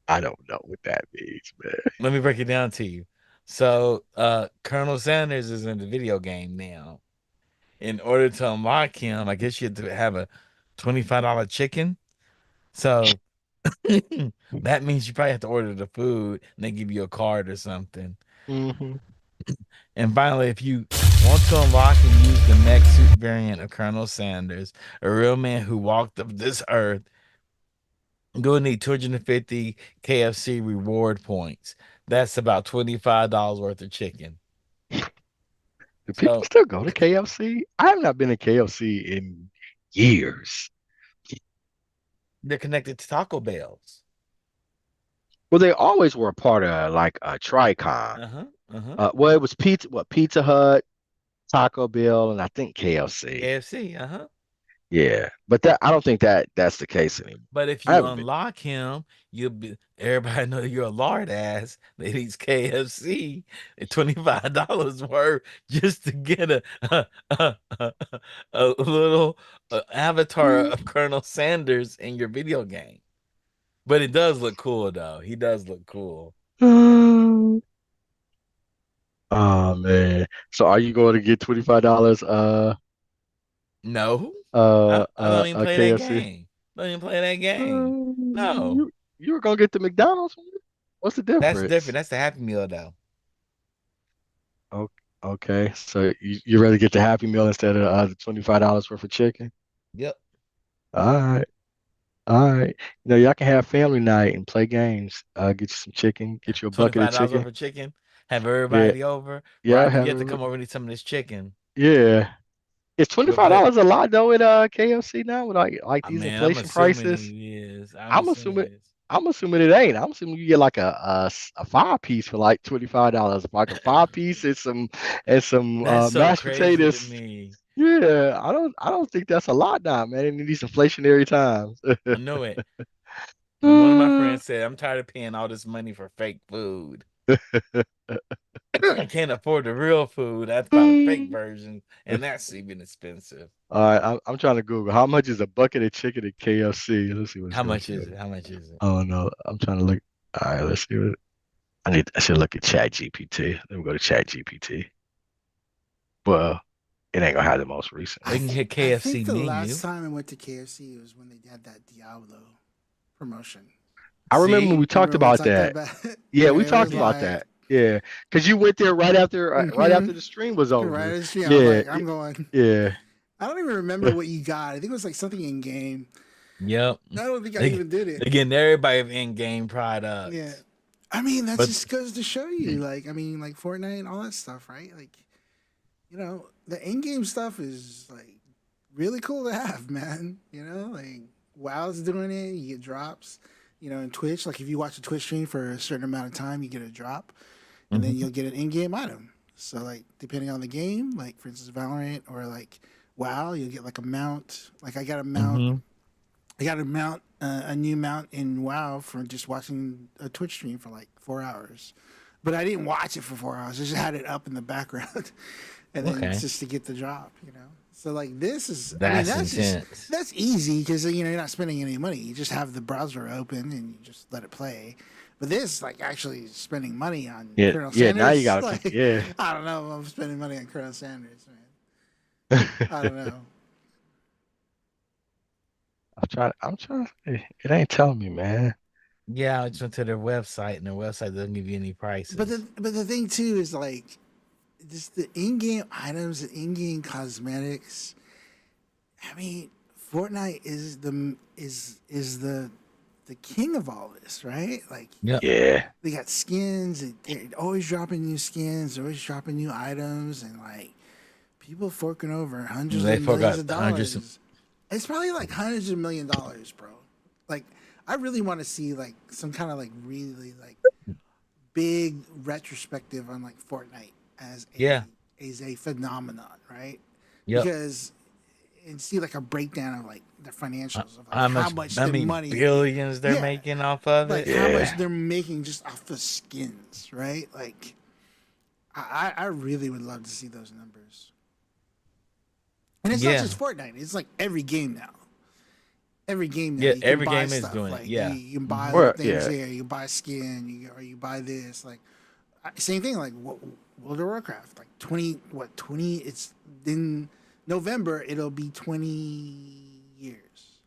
I don't know what that means, man. Let me break it down to you. So Colonel Sanders is in the video game now. In order to unlock him, I guess you have to have a $25 chicken. So that means you probably have to order the food and they give you a card or something. Hmm. And finally, if you want to unlock and use the mech suit variant of Colonel Sanders, a real man who walked up this earth, you'll need 250 KFC reward points. That's about $25 worth of chicken. Do people So still go to KFC? I have not been to KFC in years. they're connected to Taco Bells. Well, they always were a part of like a Tricon. Uh-huh. Uh-huh. Well, it was Pizza Hut, Taco Bell, and I think KFC. KFC, uh-huh. Yeah, but that I don't think that's the case anymore. But if I you haven't been. unlock him, you'll be everybody know you're a lard ass that eats KFC at $25 worth just to get a little avatar of Colonel Sanders in your video game. But it does look cool though. He does look cool. Oh man. So are you going to get $25 No, I don't even a play that KFC? game. Don't even play that game. No, You were gonna get the McDonald's one? What's the that's different. difference? That's the Happy Meal though. O- Okay, so you rather get the Happy Meal instead of the $25 worth of chicken? Yep. All right, all right. You know, y'all can have family night and play games. Get you some chicken, get you a bucket of $25 worth chicken. of chicken. Have Yeah, everybody over. yeah, Robbie, you have have to it. come over and eat some of this chicken. Yeah. Is twenty We'll five put dollars a lot though at KFC now with like these man, I'm inflation assuming it prices? is. I'm I'm assuming assuming it is. I'm assuming it ain't. I'm assuming you get like a 5 piece for like $25. Like a 5 piece and some That's so mashed crazy to potatoes. me. Yeah, I don't think that's a lot now, man, in these inflationary times. I know it. One of my friends said, I'm tired of paying all this money for fake food. I can't afford the real food. I have to buy the fake version, and that's even expensive. All right, I'm trying to Google how much is a bucket of chicken at KFC. Let's see what it's How gonna much say. is it? How much is it? Oh no, I'm trying to look. All right, let's see what I should look at Chat GPT. Let me go to Chat GPT. Well, it ain't gonna have the most recent We one. can hit I think KFC the last menu. time I went to KFC was when they had that Diablo promotion. I remember See? we talked Remember we about talked that. about Yeah, when we it was talked about like, that. Yeah, because you went there right mm-hmm, after the stream was right over. as she, I was Yeah, like, I'm going. yeah. I don't even remember what you got. I think it was like something in game. Yep. I don't think I They even did it. they getting everybody in-game Yeah. products. I mean, that But just goes to show you, like, I mean, like Fortnite and all that stuff, right? Like, the in-game stuff is like really cool to have, man. Like WoW's doing it. You get drops. In Twitch, like if you watch a Twitch stream for a certain amount of time, you get a drop, and then mhm, you'll get an in-game item. So like depending on the game, like for instance Valorant or like WoW, you'll get like a mount. Like I got a mount. mhm, I got a mount, a new mount in WoW from just watching a Twitch stream for like 4 hours. But I didn't watch it for 4 hours. I just had it up in the background, and then okay. just to get the drop. So like this is, I mean, That's intense. that's easy because you know you're not spending any money. You just have the browser open and you just let it play. But this, like, actually spending money on Yeah, Colonel yeah. Now you Sanders, gotta, like, yeah. I don't know if I'm spending money on Colonel Sanders, man. I don't know. I'm trying. It ain't telling me, man. Yeah, I just went to their website, and their website doesn't give you any prices. But the thing too is like just the in-game items, the in-game cosmetics. I mean, Fortnite is the king of all this, right? Like Yep. Yeah. they got skins, and they're always dropping new skins, they're always dropping new items, and like people forking over hundreds of They millions forgot of hundreds. dollars. It's probably like hundreds of $1 million, bro. Like I really want to see like some kind of like really like big retrospective on like Fortnite as Yeah. a phenomenon, right? Yep. Because and see like a breakdown of like the financials of like How how much? much I the mean, money, billions they're yeah, making off of like it. how much Yeah. they're making just off the skins, right? Like I really would love to see those numbers. And it's not Yeah. just Fortnite; it's like every game now. Every game now Yeah. you can Every buy game is stuff doing it. like Yeah. you can buy Hmm. like Well, things yeah. there. You can buy skin, or you buy this like same thing like World of Warcraft like 20 it's in November it'll be 20 years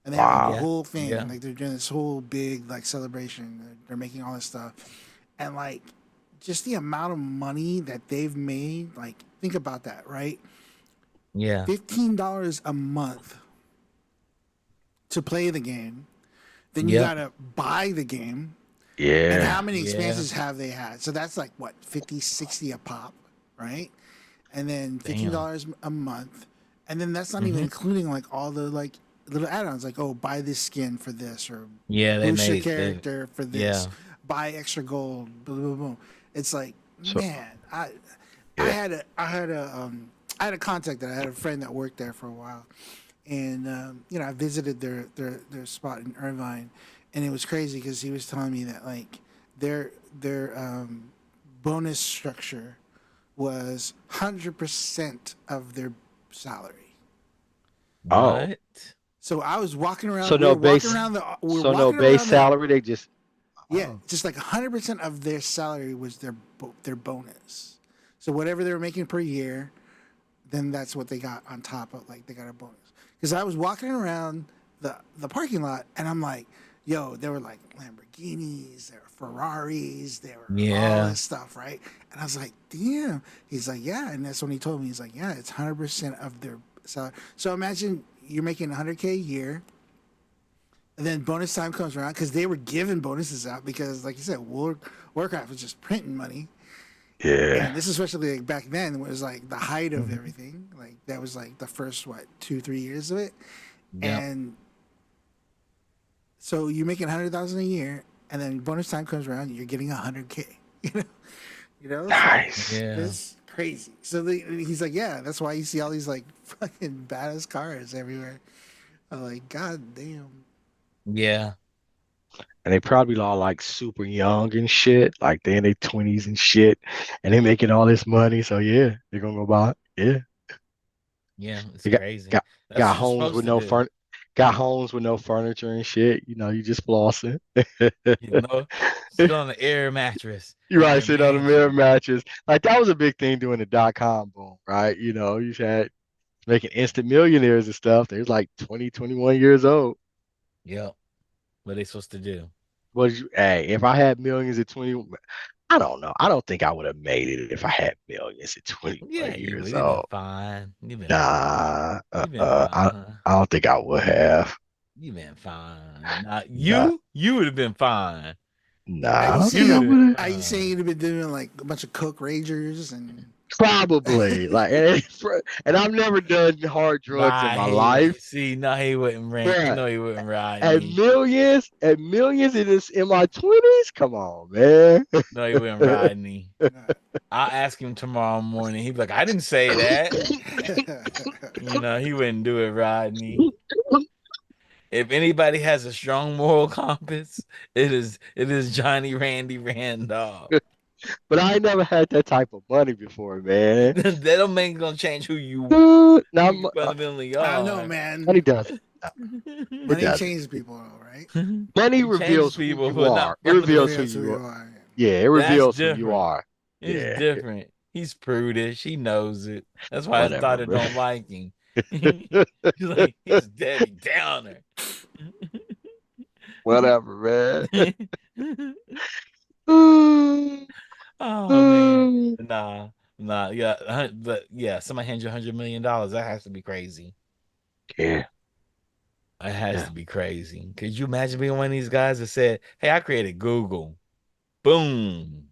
and they have like a Yeah. Wow. whole thing Yeah. like they're doing this whole big like celebration they're making all this stuff and like just the amount of money that they've made like think about that right Yeah. $15 a month to play the game then you Yep. gotta buy the game. And how Yeah. many Yeah. expansions have they had? So that's like what 50, 60 a pop, right? And then Damn. $15 a month. And then that's not even Hmm. including like all the like little add-ons like oh buy this skin for this or Yeah. They boost your made. They. character for this, Yeah. buy extra gold, boom boom boom. It's like So man, yeah. I had a contact that I had a friend that worked there for a while, and you know I visited their spot in Irvine, and it was crazy because he was telling me that like their their bonus structure was 100% of their salary. Oh. What? So I was walking So around. no base. We were So no walking base around the salary. They just. yeah, Oh. just like 100% of their salary was their bonus. So whatever they were making per year, then that's what they got on top of like they got a bonus. Because I was walking around the parking lot and I'm like, yo, there were like Lamborghinis, there were Ferraris, there were all Yeah. this stuff, right? And I was like, damn. He's like, yeah, and that's when he told me he's like, yeah, it's 100% of their salary. So imagine you're making 100K a year. And then bonus time comes around because they were giving bonuses out because, like you said, Warcraft was just printing money, and Yeah. this especially like back then was like the height of Hmm. everything. Like that was like the first what 2 3 years of it, Yep. and so you're making 100,000 a year, and then bonus time comes around, you're getting 100K. You know, it's like Nice. Yeah. this crazy. So he's like, yeah, that's why you see all these like fucking badass cars everywhere. I'm like, god damn. Yeah. And they probably all like super young and shit. Like they in their 20s and shit. And they making all this money. So yeah, they're gonna go buy it. Yeah. Yeah. It's They got crazy. got That's got what you're homes supposed with to no do. got homes with no furniture and shit. You know, you just flossing. You know, sit on the air mattress You in right, your sit on the mirror mansion. mattress. Like that was a big thing during the dot-com boom, right? You know, you had making instant millionaires and stuff. They was like 20, 21 years old. Yep. What they supposed to do? Hey, if I had millions at 20, I don't know. I don't think I would have made it if I had millions at 21 Yeah, you years would. You've been old. fine. You've been fine. Nah, You've been fine. I don't think I would have. You've been fine. Not Nah, you. You would have been fine. Are nah, I you don't think You I would saying have been would have. are you saying fine. you'd have been doing like a bunch of coke ragers and Probably like, and I've never done hard drugs in Nah, my he life, see. No, he wouldn't rank. bruh. No, he wouldn't ride me. At millions in my 20s. Come on, man. No, he wouldn't ride me. I'll ask him tomorrow morning. He'd be like, "I didn't say that." You know, he wouldn't do it, Rodney. If anybody has a strong moral compass, it is Johnny Randy Randolph. But I ain't never had that type of money before, man. That don't mean gonna change Dude, who now you fundamentally I don't know, are. man. money doesn't. No, it Money doesn't. changes people, all right? Money It changes reveals who people, you but not are. It It reveals fundamentally. who reveals who you you are. are. Yeah, it That's reveals who you different. are. It's Yeah, different. He's prudish. He knows it. That's why his whatever, daughter man. don't like him. He's like he's Debbie Downer. Whatever, man. Oh man, nah, nah, yeah, but yeah, somebody hands you $100 million. That has to be crazy. Yeah, It has yeah, to be crazy. Could you imagine being one of these guys that said, "Hey, I created Google." Boom.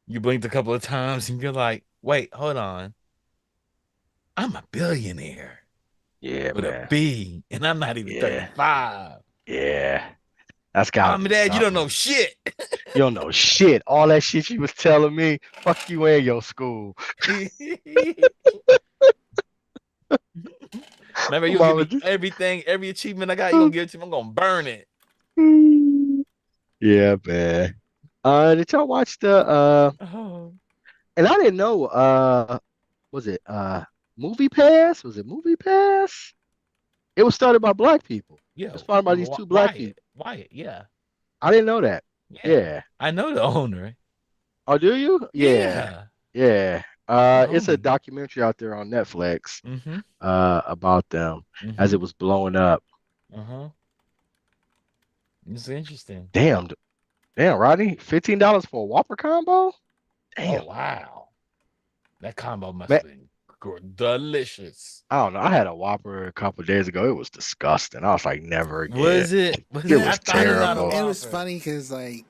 You blinked a couple of times and you're like, "Wait, hold on. I'm a billionaire yeah, with a man. B, and I'm not even Yeah, 35." yeah. That's gotta Mom and be Dad, you don't know something. shit. You don't know shit. All that shit you was telling me, fuck you and your school. Remember, you'll give Mama me just. everything, every achievement I got. You're gonna give it to me. I'm gonna burn it. Yeah, man. Did y'all watch the Oh, and I didn't know was it Movie Pass? Was it Movie Pass? It was started by black people. yeah, It's started by these two black Wyatt, people. Wyatt, yeah, I didn't know that. yeah. Yeah. I know the owner. Oh, do you? Yeah. Yeah, Yeah. the It's a homie. documentary out there on Netflix Mm-hmm. about them as Mm-hmm. it was blowing up. Uh-huh. It's interesting. Damn, damn, Rodney, $15 for a Whopper combo? Oh Damn. wow, that combo must Man, have been delicious. I don't know. I had a Whopper a couple days ago. It was disgusting. I was like, never again. Was it? Was It it? Yeah, I was thought about a terrible. it was Whopper. funny because like,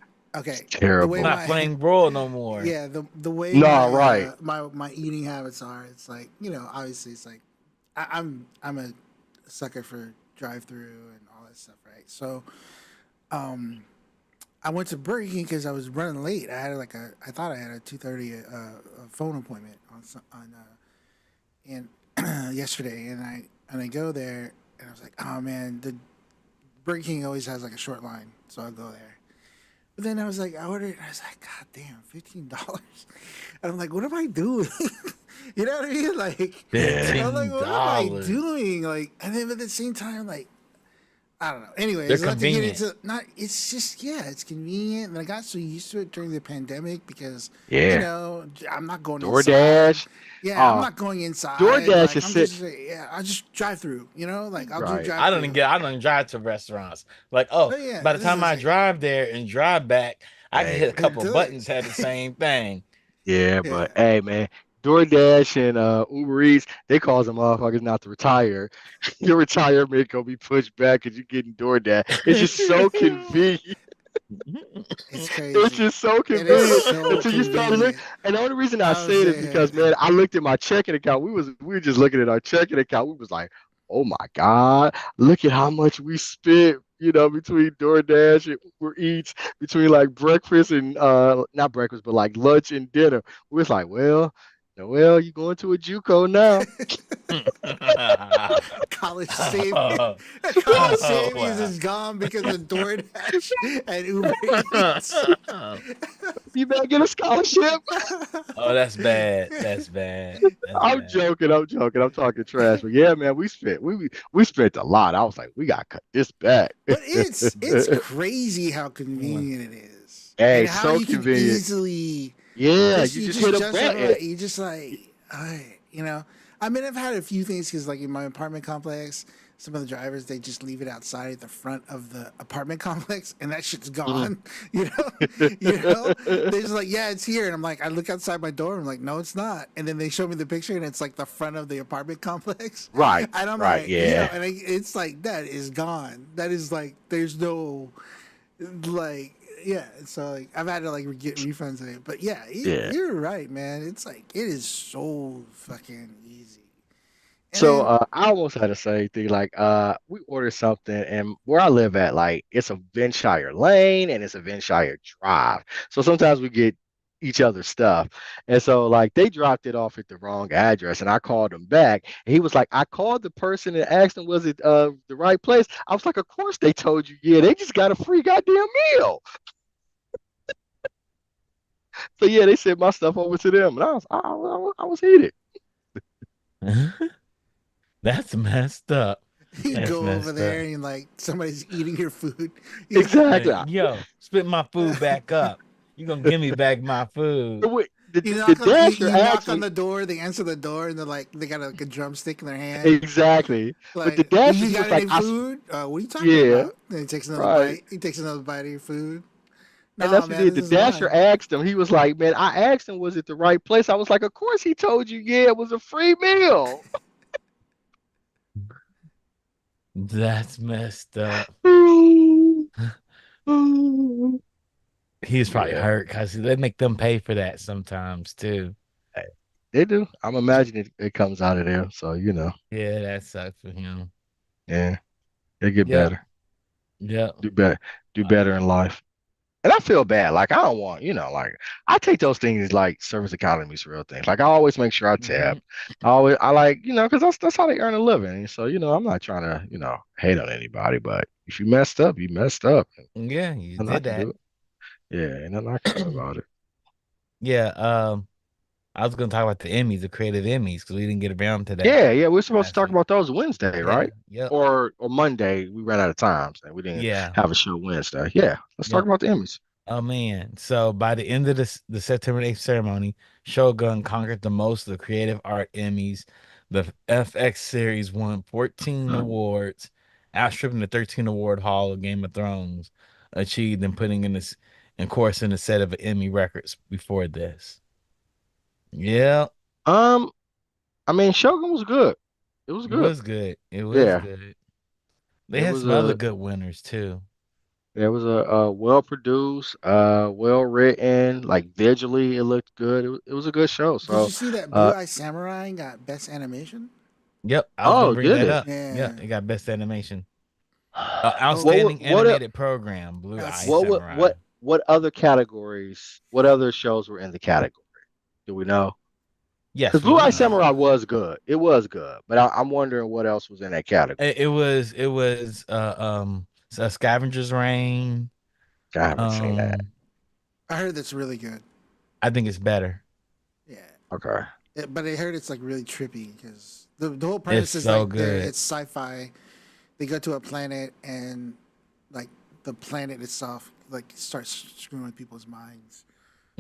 It's okay, the way terrible. Not my plain broiled no more. yeah, the way No, right. my eating habits are, it's like, obviously it's like I'm a sucker for drive through and all that stuff, right? So um I went to Burger King because I was running late. I thought I had a 2:30 a phone appointment on and yesterday, and I go there and I was like, oh man, the Burger King always has like a short line, so I'll go there. But then I was like, I ordered, and I was like, God damn, $15. And I'm like, what am I doing? You know what I mean? Like, Yeah. I'm like, $15. what am I doing? Like, and then at the same time, like, I don't know. They're Anyways, not to get convenient. into not. It's just yeah, it's convenient, and I got so used to it during the pandemic because Yeah. I'm not going inside. DoorDash. Yeah, I'm Uh, not going inside. DoorDash Like is I'm sit. just yeah, I just drive through. Like I'll do Right. drive through. I don't even drive to restaurants. Like, oh, Oh yeah, by the this time is I it. drive there and drive back, I can Hey. hit a couple of Do it. buttons, had the same thing. Yeah, Yeah. but hey, man, DoorDash and Uber Eats, they cause them motherfuckers not to retire. Your retirement gonna be pushed back because you're getting DoorDash. It's just so convenient. It's It's crazy. just so It is convenient so until you start look. convenient. And the only reason I I was say it is saying because, man, I looked at my checking account. We were just looking at our checking account. We was like, oh my God, look at how much we spent, between DoorDash and Uber Eats, between like breakfast and not breakfast, but like lunch and dinner. We was like, well, you going to a JUCO now. college savings. Oh, College oh, savings wow. is gone because of DoorDash and Uber Eats. You better get a scholarship. Oh, that's bad. That's bad. That's I'm bad. joking. I'm joking. I'm talking trash. But yeah, man, we spent a lot. I was like, we got to cut this back. But it's crazy how convenient it is, Hey, and how so you can convenient. easily Yeah, just you you just just hit a justify button. you just like I mean, I've had a few things because like in my apartment complex, some of the drivers they just leave it outside at the front of the apartment complex, and that shit's Mhm. gone. you know they're just like, yeah, it's here, and I'm like, I look outside my door, and I'm like, no, it's not, and then they show me the picture, and it's like the front of the apartment complex, Right, and I'm right, like, yeah, it's like that is gone. That is like there's no like yeah, so like I've had to like get refunds of it, but yeah, yeah. you're right, man. It's like it is so fucking easy. And So then I almost had the same thing. Like we ordered something, and where I live at, like it's a Venshire Lane and it's a Venshire Drive. So sometimes we get each other's stuff, and so like they dropped it off at the wrong address, and I called him back, and he was like, "I called the person and asked him was it the right place." I was like, "Of course they told you. Yeah, they just got a free goddamn meal." So yeah, they sent my stuff over to them, and I was heated. That's messed up. You That's go over messed there up. and like somebody's eating your food. He's Exactly. Yo, spit my food back up. You gonna give me back my food. Wait, the, you the knock on you, dasher you knock on actually the door. They answer the door and they're like they got like a drumstick in their hand. exactly, but the Like, dasher you he got was any like, food? What are you talking yeah, about? And he takes another right. bite. He takes another bite of your food. And No, that's what he man, did. this The is dasher mine. asked him. He was like, "Man, I asked him, was it the right place?" I was like, "Of course he told you. Yeah, it was a free meal." That's messed up. He's probably Yeah, hurt because they make them pay for that sometimes too. hey, they do. I'm imagining it comes out of there. So Yeah, that sucks for him. yeah, they get Yep. better, Yep. do better, do better in life. And I feel bad. Like I don't want, like I take those things like service economies, real things. Like I always make sure I tip. Hmm. I like, because that's how they earn a living. And so, I'm not trying to, hate on anybody. But if you messed up, you messed up. Yeah, you And I did can that. do it. Yeah, and nothing I can do about it. Yeah. I was gonna talk about the Emmys, the creative Emmys, because we didn't get around to that Yeah, yeah, we're supposed to last talk week. about those Wednesday, Yeah. right? Yep. Or Monday. We ran out of time, and we didn't Yeah. have a show Wednesday. Yeah, let's talk Yep. about the Emmys. Oh man. So by the end of the September 8th ceremony, Shogun conquered the most of the creative art Emmys. The FX series won 14 awards, outstripping the 13 award haul of Game of Thrones achieved and putting in this and course in a set of Emmy records before this. Yeah, Um, I mean, Shogun was good. It was it good. was good. It was Yeah, good. They it had was some other a good winners too. It was a well produced, well written, like visually it looked good. It was a good show. Did you So, see that Blue uh, Eye Samurai got best animation? Yep, I was gonna oh, bring did that it? up. Yeah, Yeah. it got best animation. Oh, Outstanding animated program, Blue Eye that's Samurai. what other categories? What other shows were in the category? Do we know? Because Yes, we Blue Eye do know. Samurai was good. It was good, but I'm wondering what else was in that category. It was a Scavenger's Reign. I haven't seen that. Um, I heard that's really good. I think it's better. Yeah. Okay. But I heard it's like really trippy because the whole It's premise is so like good. it's sci-fi. They go to a planet and like the planet itself like starts screwing with people's minds.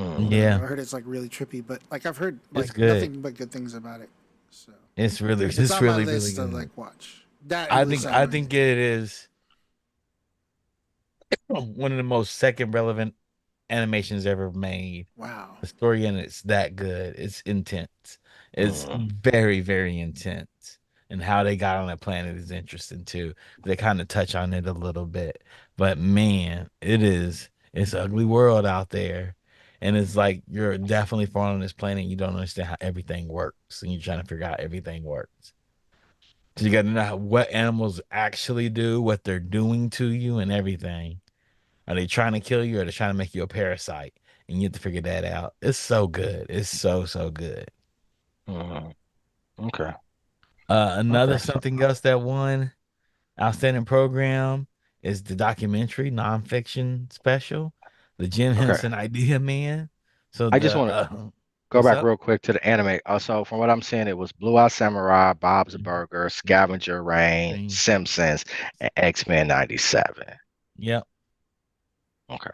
I don't know. Yeah, Hmm. I heard it's like really trippy, but like I've heard it's like good. nothing but good things about it. So it's It's on my really list to good. like watch. That and Blue I Samurai. think it is one of the most second relevant animations ever made. Wow. The story in it's that good. It's intense. It's Hmm. very, very intense. And how they got on that planet is interesting too. They kind of touch on it a little bit. But man, it's an ugly world out there. And it's like you're definitely falling on this planet. You don't understand how everything works. And you're trying to figure out how everything works. So you got to know what animals actually do, what they're doing to you, and everything. Are they trying to kill you or are they trying to make you a parasite? And you have to figure that out. It's so good. It's so, so good. Hmm. Okay. Another Okay. So, something else that won outstanding program is the documentary nonfiction special, the Jim okay. Henson Idea Man. So I just want to go what's back up? real quick to the anime. So from what I'm seeing, it was Blue Eye Samurai, Bob's Burger, Scavenger Reign, Thing. Simpsons, and X-Men '97. Yep. Okay.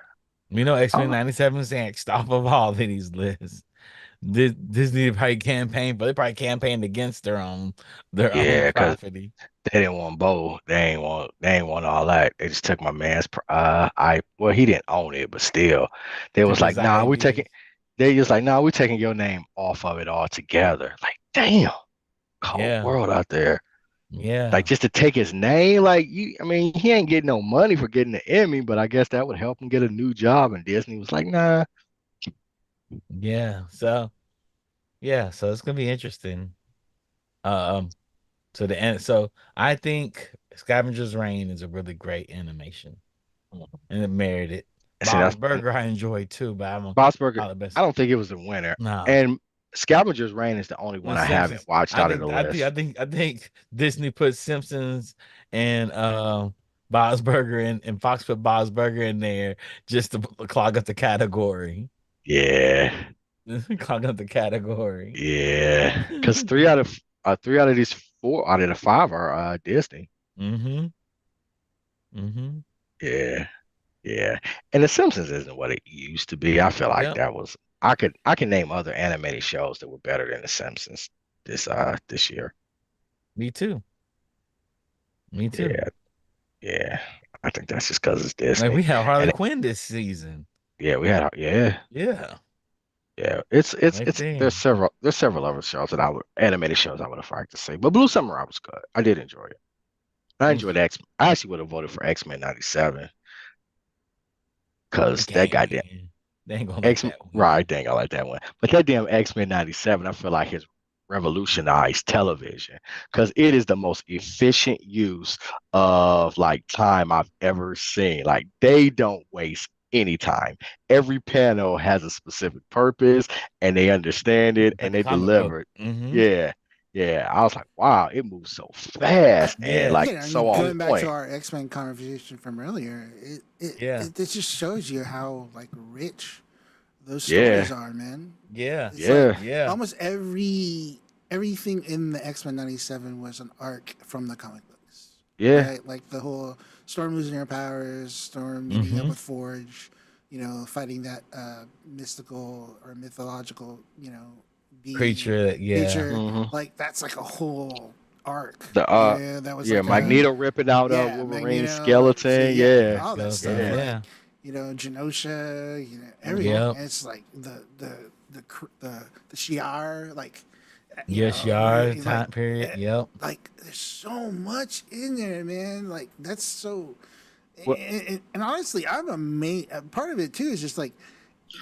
We know X-Men Oh, 97 is next off of all of these lists. Disney probably campaigned, but they probably campaigned against their own yeah, because property. they didn't want Bo. They ain't want all that. They just took my man's well, he didn't own it, but still. They Took was his like, nah, we're taking ideas. they just like, nah, we're taking your name off of it altogether. Like, damn, cold Yeah. world out there. Like Yeah. just to take his name, like I mean, he ain't getting no money for getting the Emmy, but I guess that would help him get a new job. And Disney was like, nah. Yeah. So it's gonna be interesting. Um, so I think Scavenger's Reign is a really great animation, and it merited it. And see, Bob's that's Burger I enjoyed too, but I'm Bob's Burger. not the I best. don't think it was the winner. No, And Scavenger's Reign is the only one and I haven't Simpsons. watched I out of the think I think I list. think I think Disney put Simpsons and Bob's Burger and Fox put Bob's Burger in there just to clog up the category. Yeah, Clogging up the category. yeah. Because three out of these four out of the five are Disney. Mm-hmm. Mm-hmm. Yeah, yeah. And The Simpsons isn't what it used to be. I feel like Yep. that was. I can name other animated shows that were better than The Simpsons this year. Me too. Me too. Yeah, yeah. I think that's just because it's Like we Disney. have Harley And Quinn this season. yeah, we had yeah. Yeah. Yeah, it's Right it's there. there's several other shows that I would animated shows I would have liked to see, but Blue Samurai was good. I did enjoy it. I Who's enjoyed X. I actually would have voted for X-Men '97 because okay, that goddamn man. They ain't gonna let X that right, win. dang, I like that one. But that damn X-Men '97, I feel like has revolutionized television because it is the most efficient use of like time I've ever seen. Like they don't waste any time. Every panel has a specific purpose and they understand it Like and the they comic book. deliver it. Mm-hmm. Yeah. Yeah. I was like, wow, it moves so fast and Yeah. like Yeah, I so mean, on It, going back to point. our X Men conversation from earlier, yeah. it just shows you how like rich those stories Yeah. are, man. Yeah. It's like Yeah. Yeah. almost everything in the X Men '97 was an arc from the comic books, Yeah. right? Like the whole Storm losing her powers, Storm meeting up Mm-hmm. with Forge, fighting that mystical or mythological, being Creature. Yeah. creature. hmm Like that's like a whole arc. The Yeah, that was yeah, like Uh-huh. Magneto ripping out yeah, Wolverine's Magneto. skeleton. Yeah, Yeah. all that stuff. Skeleton. Yeah. Like Yeah. Genosha. hmm Everything. Yep. And it's like the Shi'ar. Like Yes, you are. like Time period. Yep. like there's so much in there, man. Like that's so. Well, And honestly, I'm amazed. Part of it too is just like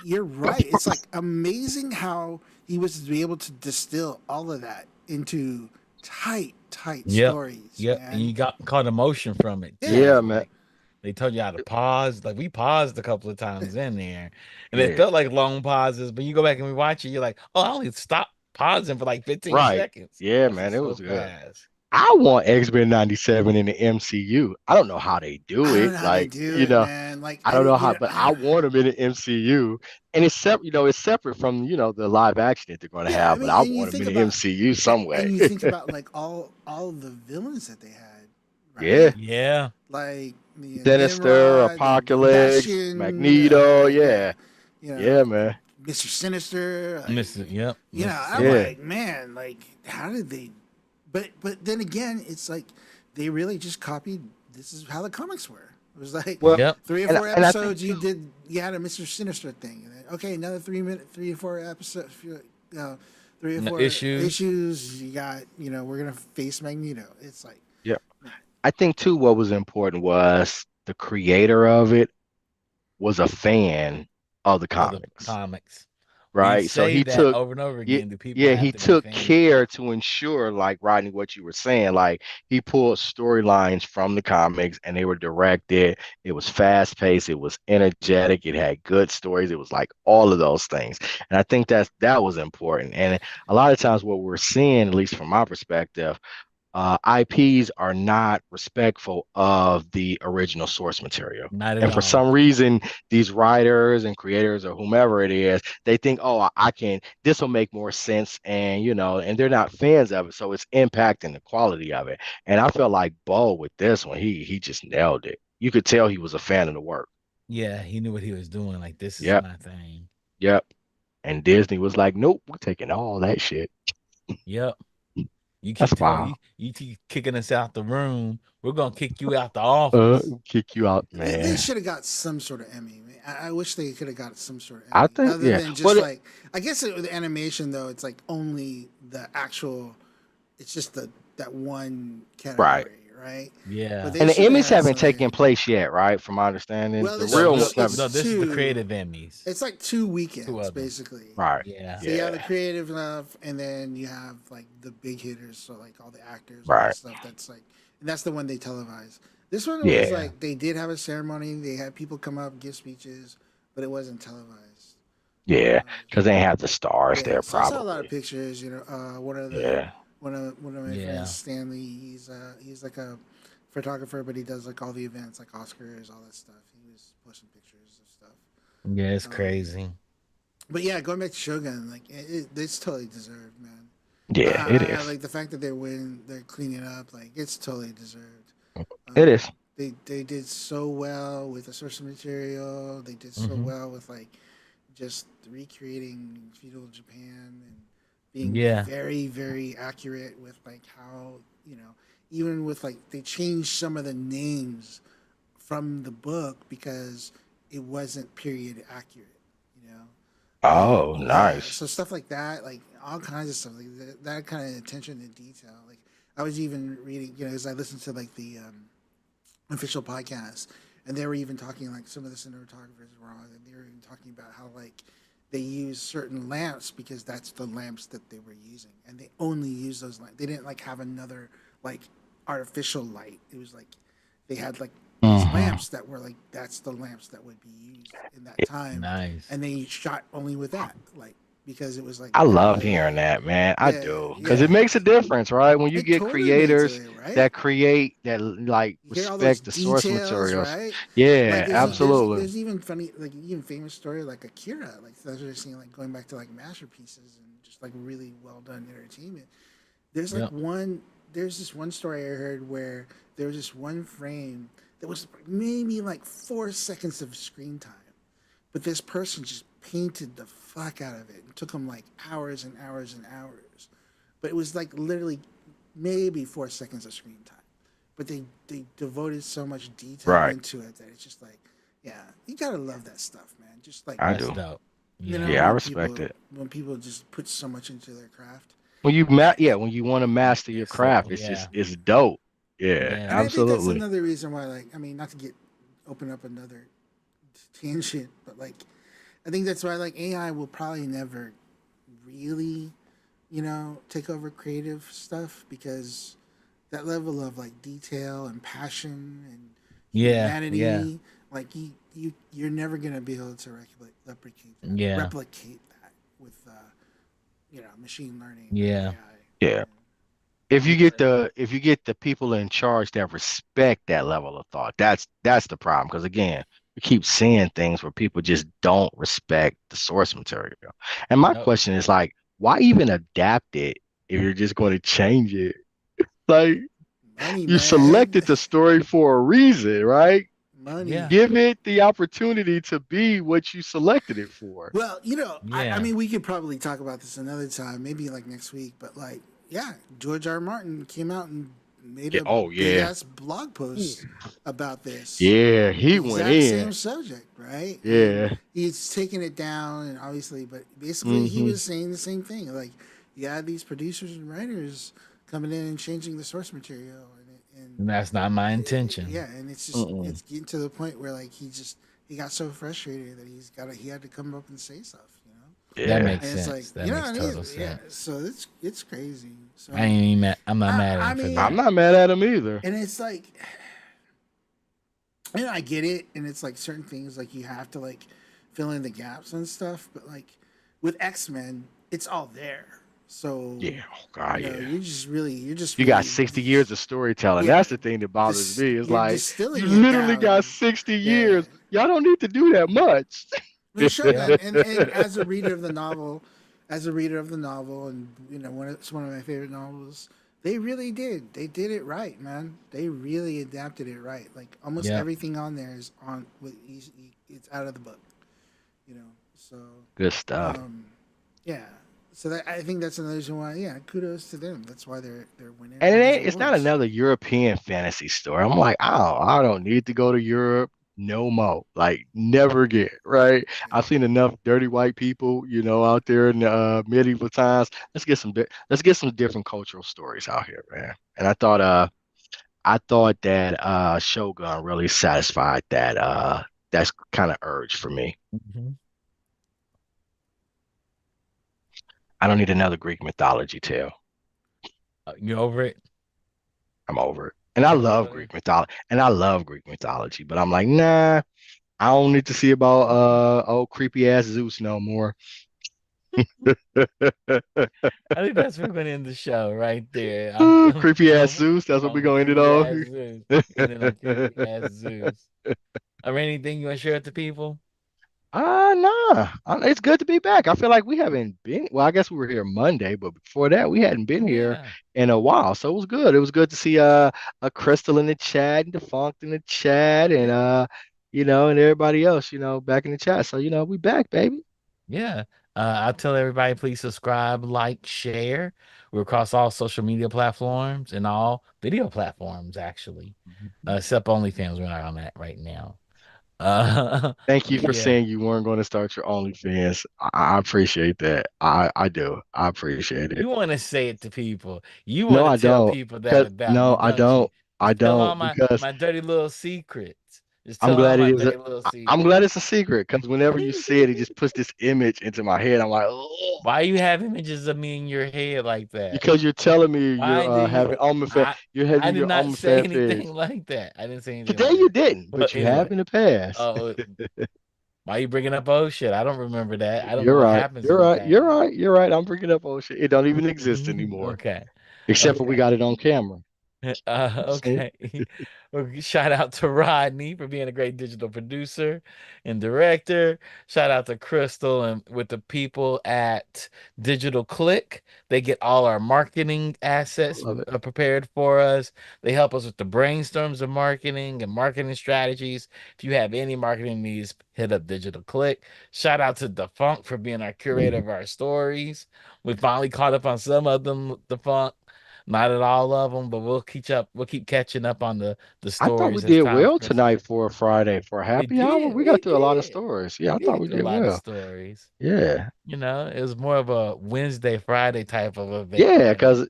you're right. It's like amazing how he was to be able to distill all of that into tight Yep. stories, Yep. And man. you got caught emotion from it Yeah, yeah, too. man. Like they told you how to pause. Like we paused a couple of times in there. And it Yeah. felt like long pauses, but you go back and rewatch it, you're like, oh, I only stopped pausing for like 15 Right. seconds. Yeah, That man. was It so was good. fast. I want X-Men '97 in the MCU. I don't know how they do I don't it. know how they Like, do it, man. Like I don't know how, but I want them in the MCU. And it's separate, it's separate from, the live action that they're going to yeah. I have, but mean, I and you want them think in the about MCU some and way. you think about like all the villains that they had, Yeah. right? Yeah. Like the Sinister, Nimrod, the Apocalypse, Bastion, Magneto. yeah, Yeah. Yeah, man. Mr. Sinister. Like, Mr. Yep. Mr. I'm Yeah. Sinister. like, man, like, how did they? But then again, it's like they really just copied. This is how the comics were. It was like Well, Yep. three or and four and I think episodes. too. You had a Mr. Sinister thing. And then, okay, another 3 minute, 3 or 4 episodes. Three or No four issues. issues. You got, we're gonna face Magneto. It's like, Yeah. I think too what was important was the creator of it was a fan of the Other comics, comics. We right? So say he that took over and over yeah, again. Do people yeah, have he to be took fans? care to ensure like Rodney what you were saying, like he pulled storylines from the comics and they were directed. It was fast paced, it was energetic, it had good stories, it was like all of those things. And I think that was important. And a lot of times what we're seeing, at least from my perspective, IPs are not respectful of the original source material. Not at And for all. some reason, these writers and creators or whomever it is, they think, oh, I can, this will make more sense. And they're not fans of it. So it's impacting the quality of it. And I felt like Bo with this one, he just nailed it. You could tell he was a fan of the work. Yeah, he knew what he was doing. Like this is Yep. my thing. Yep. And Disney was like, nope, we're taking all that shit. Yep. You That's keep telling wild. you keep kicking us out the room. We're gonna kick you out the office. Kick you out, they man. should have got some sort of Emmy. Man. I wish they could have got some sort of I Emmy, think, other yeah. than just Well, like I guess with animation though, it's like only the actual. It's just that one right. category, right? But Yeah. they And the should have Emmys had haven't something. taken place yet, right? From my understanding, Well, the this No, real no, ones it's haven't. no. This is the two. creative Emmys. It's like two Two weekends of them. basically. Right. Yeah. So you have the Yeah. creative stuff, and then you have like the big hitters, so like all the actors, all that Right. stuff. That's like, and that's the one they televise. This one was Yeah. Yeah. like they did have a ceremony. They had people come up give speeches, but it wasn't televised. Yeah. Um, Because they have the stars yeah, there, so I saw a lot of probably. pictures. Yeah. One of my friends, Yeah. Stanley. He's like a photographer, but he does like all the events, like Oscars, all that stuff. He was posting pictures of stuff. Yeah, it's Um, crazy. But yeah, going back to Shogun, like it's totally deserved, man. Yeah, it I is. like the fact that they're cleaning up. Like it's totally deserved. It is. They did so well with the source material. They did so Hmm. well with like just recreating feudal Japan and being Yeah. very accurate with like how even with like they changed some of the names from the book because it wasn't period accurate. You know, Oh, yeah. nice. So stuff like that, like all kinds of stuff, like that kind of attention to detail. Like I was even reading, as I listened to like the official podcast, and they were even talking like some of the cinematographers were on, and they were even talking about how like they use certain lamps because that's the lamps that they were using, and they only use those lamps. They didn't like have another like artificial light. It was like they had like these Hmm. lamps that were like that's the lamps that would be used in that time, Nice. and they shot only with that, like because it was like I that love was hearing that, man. I yeah do, because yeah it makes a difference, right? When you it get totally makes creators it right. that create that like You hear all those respect the source details, materials. right? Like Yeah, there's there's absolutely. there's even funny like even famous story like Akira, like that's what I've seen like going back to like masterpieces and just like really well done entertainment. There's like Yep. one there's this one story I heard where there was this one frame that was maybe like 4 seconds of screen time, but this person just painted the fuck out of it. It took them like hours and hours and hours, but it was like literally maybe 4 seconds of screen time. But they devoted so much detail Right. into it that it's just like, yeah, you gotta love that stuff, man. Just like I That's do. dope. Yeah. Yeah, I respect it. when people just put so much into their craft. Yeah, when you want to master your It's so craft, yeah. it's dope. Yeah, Yeah. And I think that's absolutely. another reason why, like, I mean, not to get open up another tangent, but like, I think that's why like AI will probably never really, take over creative stuff because that level of like detail and passion and Yeah. Yeah. humanity, like you're never gonna be able to Yeah. replicate that with machine learning or Yeah. AI. Yeah. If you get the people in charge that respect that level of thought, that's the problem. Because again, we keep seeing things where people just don't respect the source material. And my Yep. question is like, why even adapt it if you're just going to change it? Like Money, you man, selected the story for a reason, right? money. Yeah. Give it the opportunity to be what you selected it for. Well, I Yeah. mean, we could probably talk about this another time, maybe like next week. But like, yeah, George R. R. Martin came out and made Yeah. a Oh big yeah. ass blog post about this Yeah, he went exact in. same subject, right? And Yeah. he's taken it down, and obviously, but basically, he Hmm. was saying the same thing. Like, you had these producers and writers coming in and changing the source material, and And that's not my intention. yeah, and it's just Mm-mm. it's getting to the point where like he got so frustrated that he had to come up and say stuff, That Yeah. makes and it's like sense. That makes what I mean? total Yeah, sense. so it's crazy. I So ain't even mad. I'm not mad at I him for mean, I'm that. not mad at him either. and it's like I get it, and it's like certain things like you have to like fill in the gaps and stuff, but like with X-Men, it's all there. So Yeah. Oh God, yeah. you're just You got really 60 years of storytelling. yeah, That's the thing that bothers this me. It's you're like you distilling it literally got down. 60 Yeah, years. Y'all don't need to do that much. for sure. Yep. And as a reader of the novel, and it's one of my favorite novels. They really did. They did it right, man. They really adapted it right. Like almost Yep. everything on there is on. It's out of the book, you know. So, Good stuff. um, yeah. So I think that's another reason why. Yeah, kudos to them. That's why they're winning And all these it's not awards. another European fantasy story. I'm like, oh, I don't need to go to Europe no more. Like, never again, right? Yeah. I've seen enough dirty white people, out there in the medieval times. Let's get some different cultural stories out here, man. And I thought that Shogun really satisfied that's kind of urge for me. Hmm. I don't need another Greek mythology tale. You over it? I'm over it. And Really? I love Greek mythology, but I'm like, nah, I don't need to see about old creepy ass Zeus no more. I think that's where we're going to end the show right there. I'm Creepy ass going Zeus, that's what we're on gonna end it creepy ass on. Zeus. And then on creepy ass Zeus. Or anything you want to share with the people? Nah. It's good to be back. I feel like we haven't been, well, I guess we were here Monday, but before that, we hadn't been here Yeah. in a while. So it was good. It was good to see a Crystal in the chat and Defunct in the chat and Yeah. and everybody else, back in the chat. So, we back, baby. Yeah. I'll tell everybody, please subscribe, like, share. We're across all social media platforms and all video platforms, actually. Except OnlyFans. We're not on that right now. Thank you But for yeah, saying you weren't going to start your OnlyFans. I appreciate that. I do. I appreciate it. you want to say it to people. You No, want to I tell don't. people that Cause about no, me, I don't you? don't. I Just tell all don't my because my dirty little secrets. Just I'm tell all glad it my is dirty little I'm glad secrets. it's a secret because whenever you say it, it just puts this image into my head. I'm like, oh, Why you have images of me in your head like that? because you're telling me Why you're do you? having I having did your not say OnlyFans anything page. like that. I didn't say anything Today like you that. didn't, But but you have anyway, in the past. uh, why you bringing up oh shit? I don't remember that. I don't know You're what right. happens You're in the right. You're past. right. You're right. I'm bringing up old shit. It don't even exist anymore, Okay. except for we Okay. got it on camera. See? Okay. Well, shout out to Rodney for being a great digital producer and director. Shout out to Crystal and with the people at Digital Click. They get all our marketing I assets love it. prepared for us. They help us with the brainstorms of marketing and marketing strategies. If you have any marketing needs, hit up Digital Click. Shout out to Defunct for being our curator of our stories. We finally caught up on some of them, Defunct. Not at all of them, but we'll keep up. We'll keep catching up on the I thought we stories as did time well progresses. tonight for a Friday for a We happy hour. did, We we got through a lot of did, stories. we Yeah, I thought did we do a did lot of well. stories. Yeah. It was more of a Wednesday, Friday type of event Yeah, than because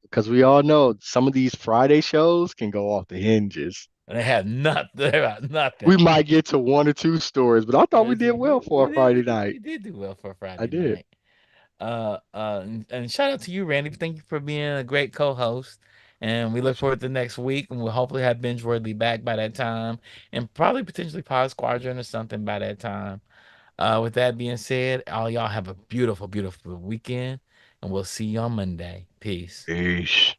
because we all know some of these Friday shows can go off the hinges. and they had nothing about We nothing. might get to one or two stories, but I thought we But did well for a Friday night. we did do well for a I Friday did. night. And shout out to you, Randy. Thank you for being a great co-host. And we look forward to next week, and we'll hopefully have Binge Worthy back by that time, and probably potentially Pod Squadron or something by that time. With that being said, all y'all have a beautiful, beautiful weekend, and we'll see you on Monday. Peace. Peace.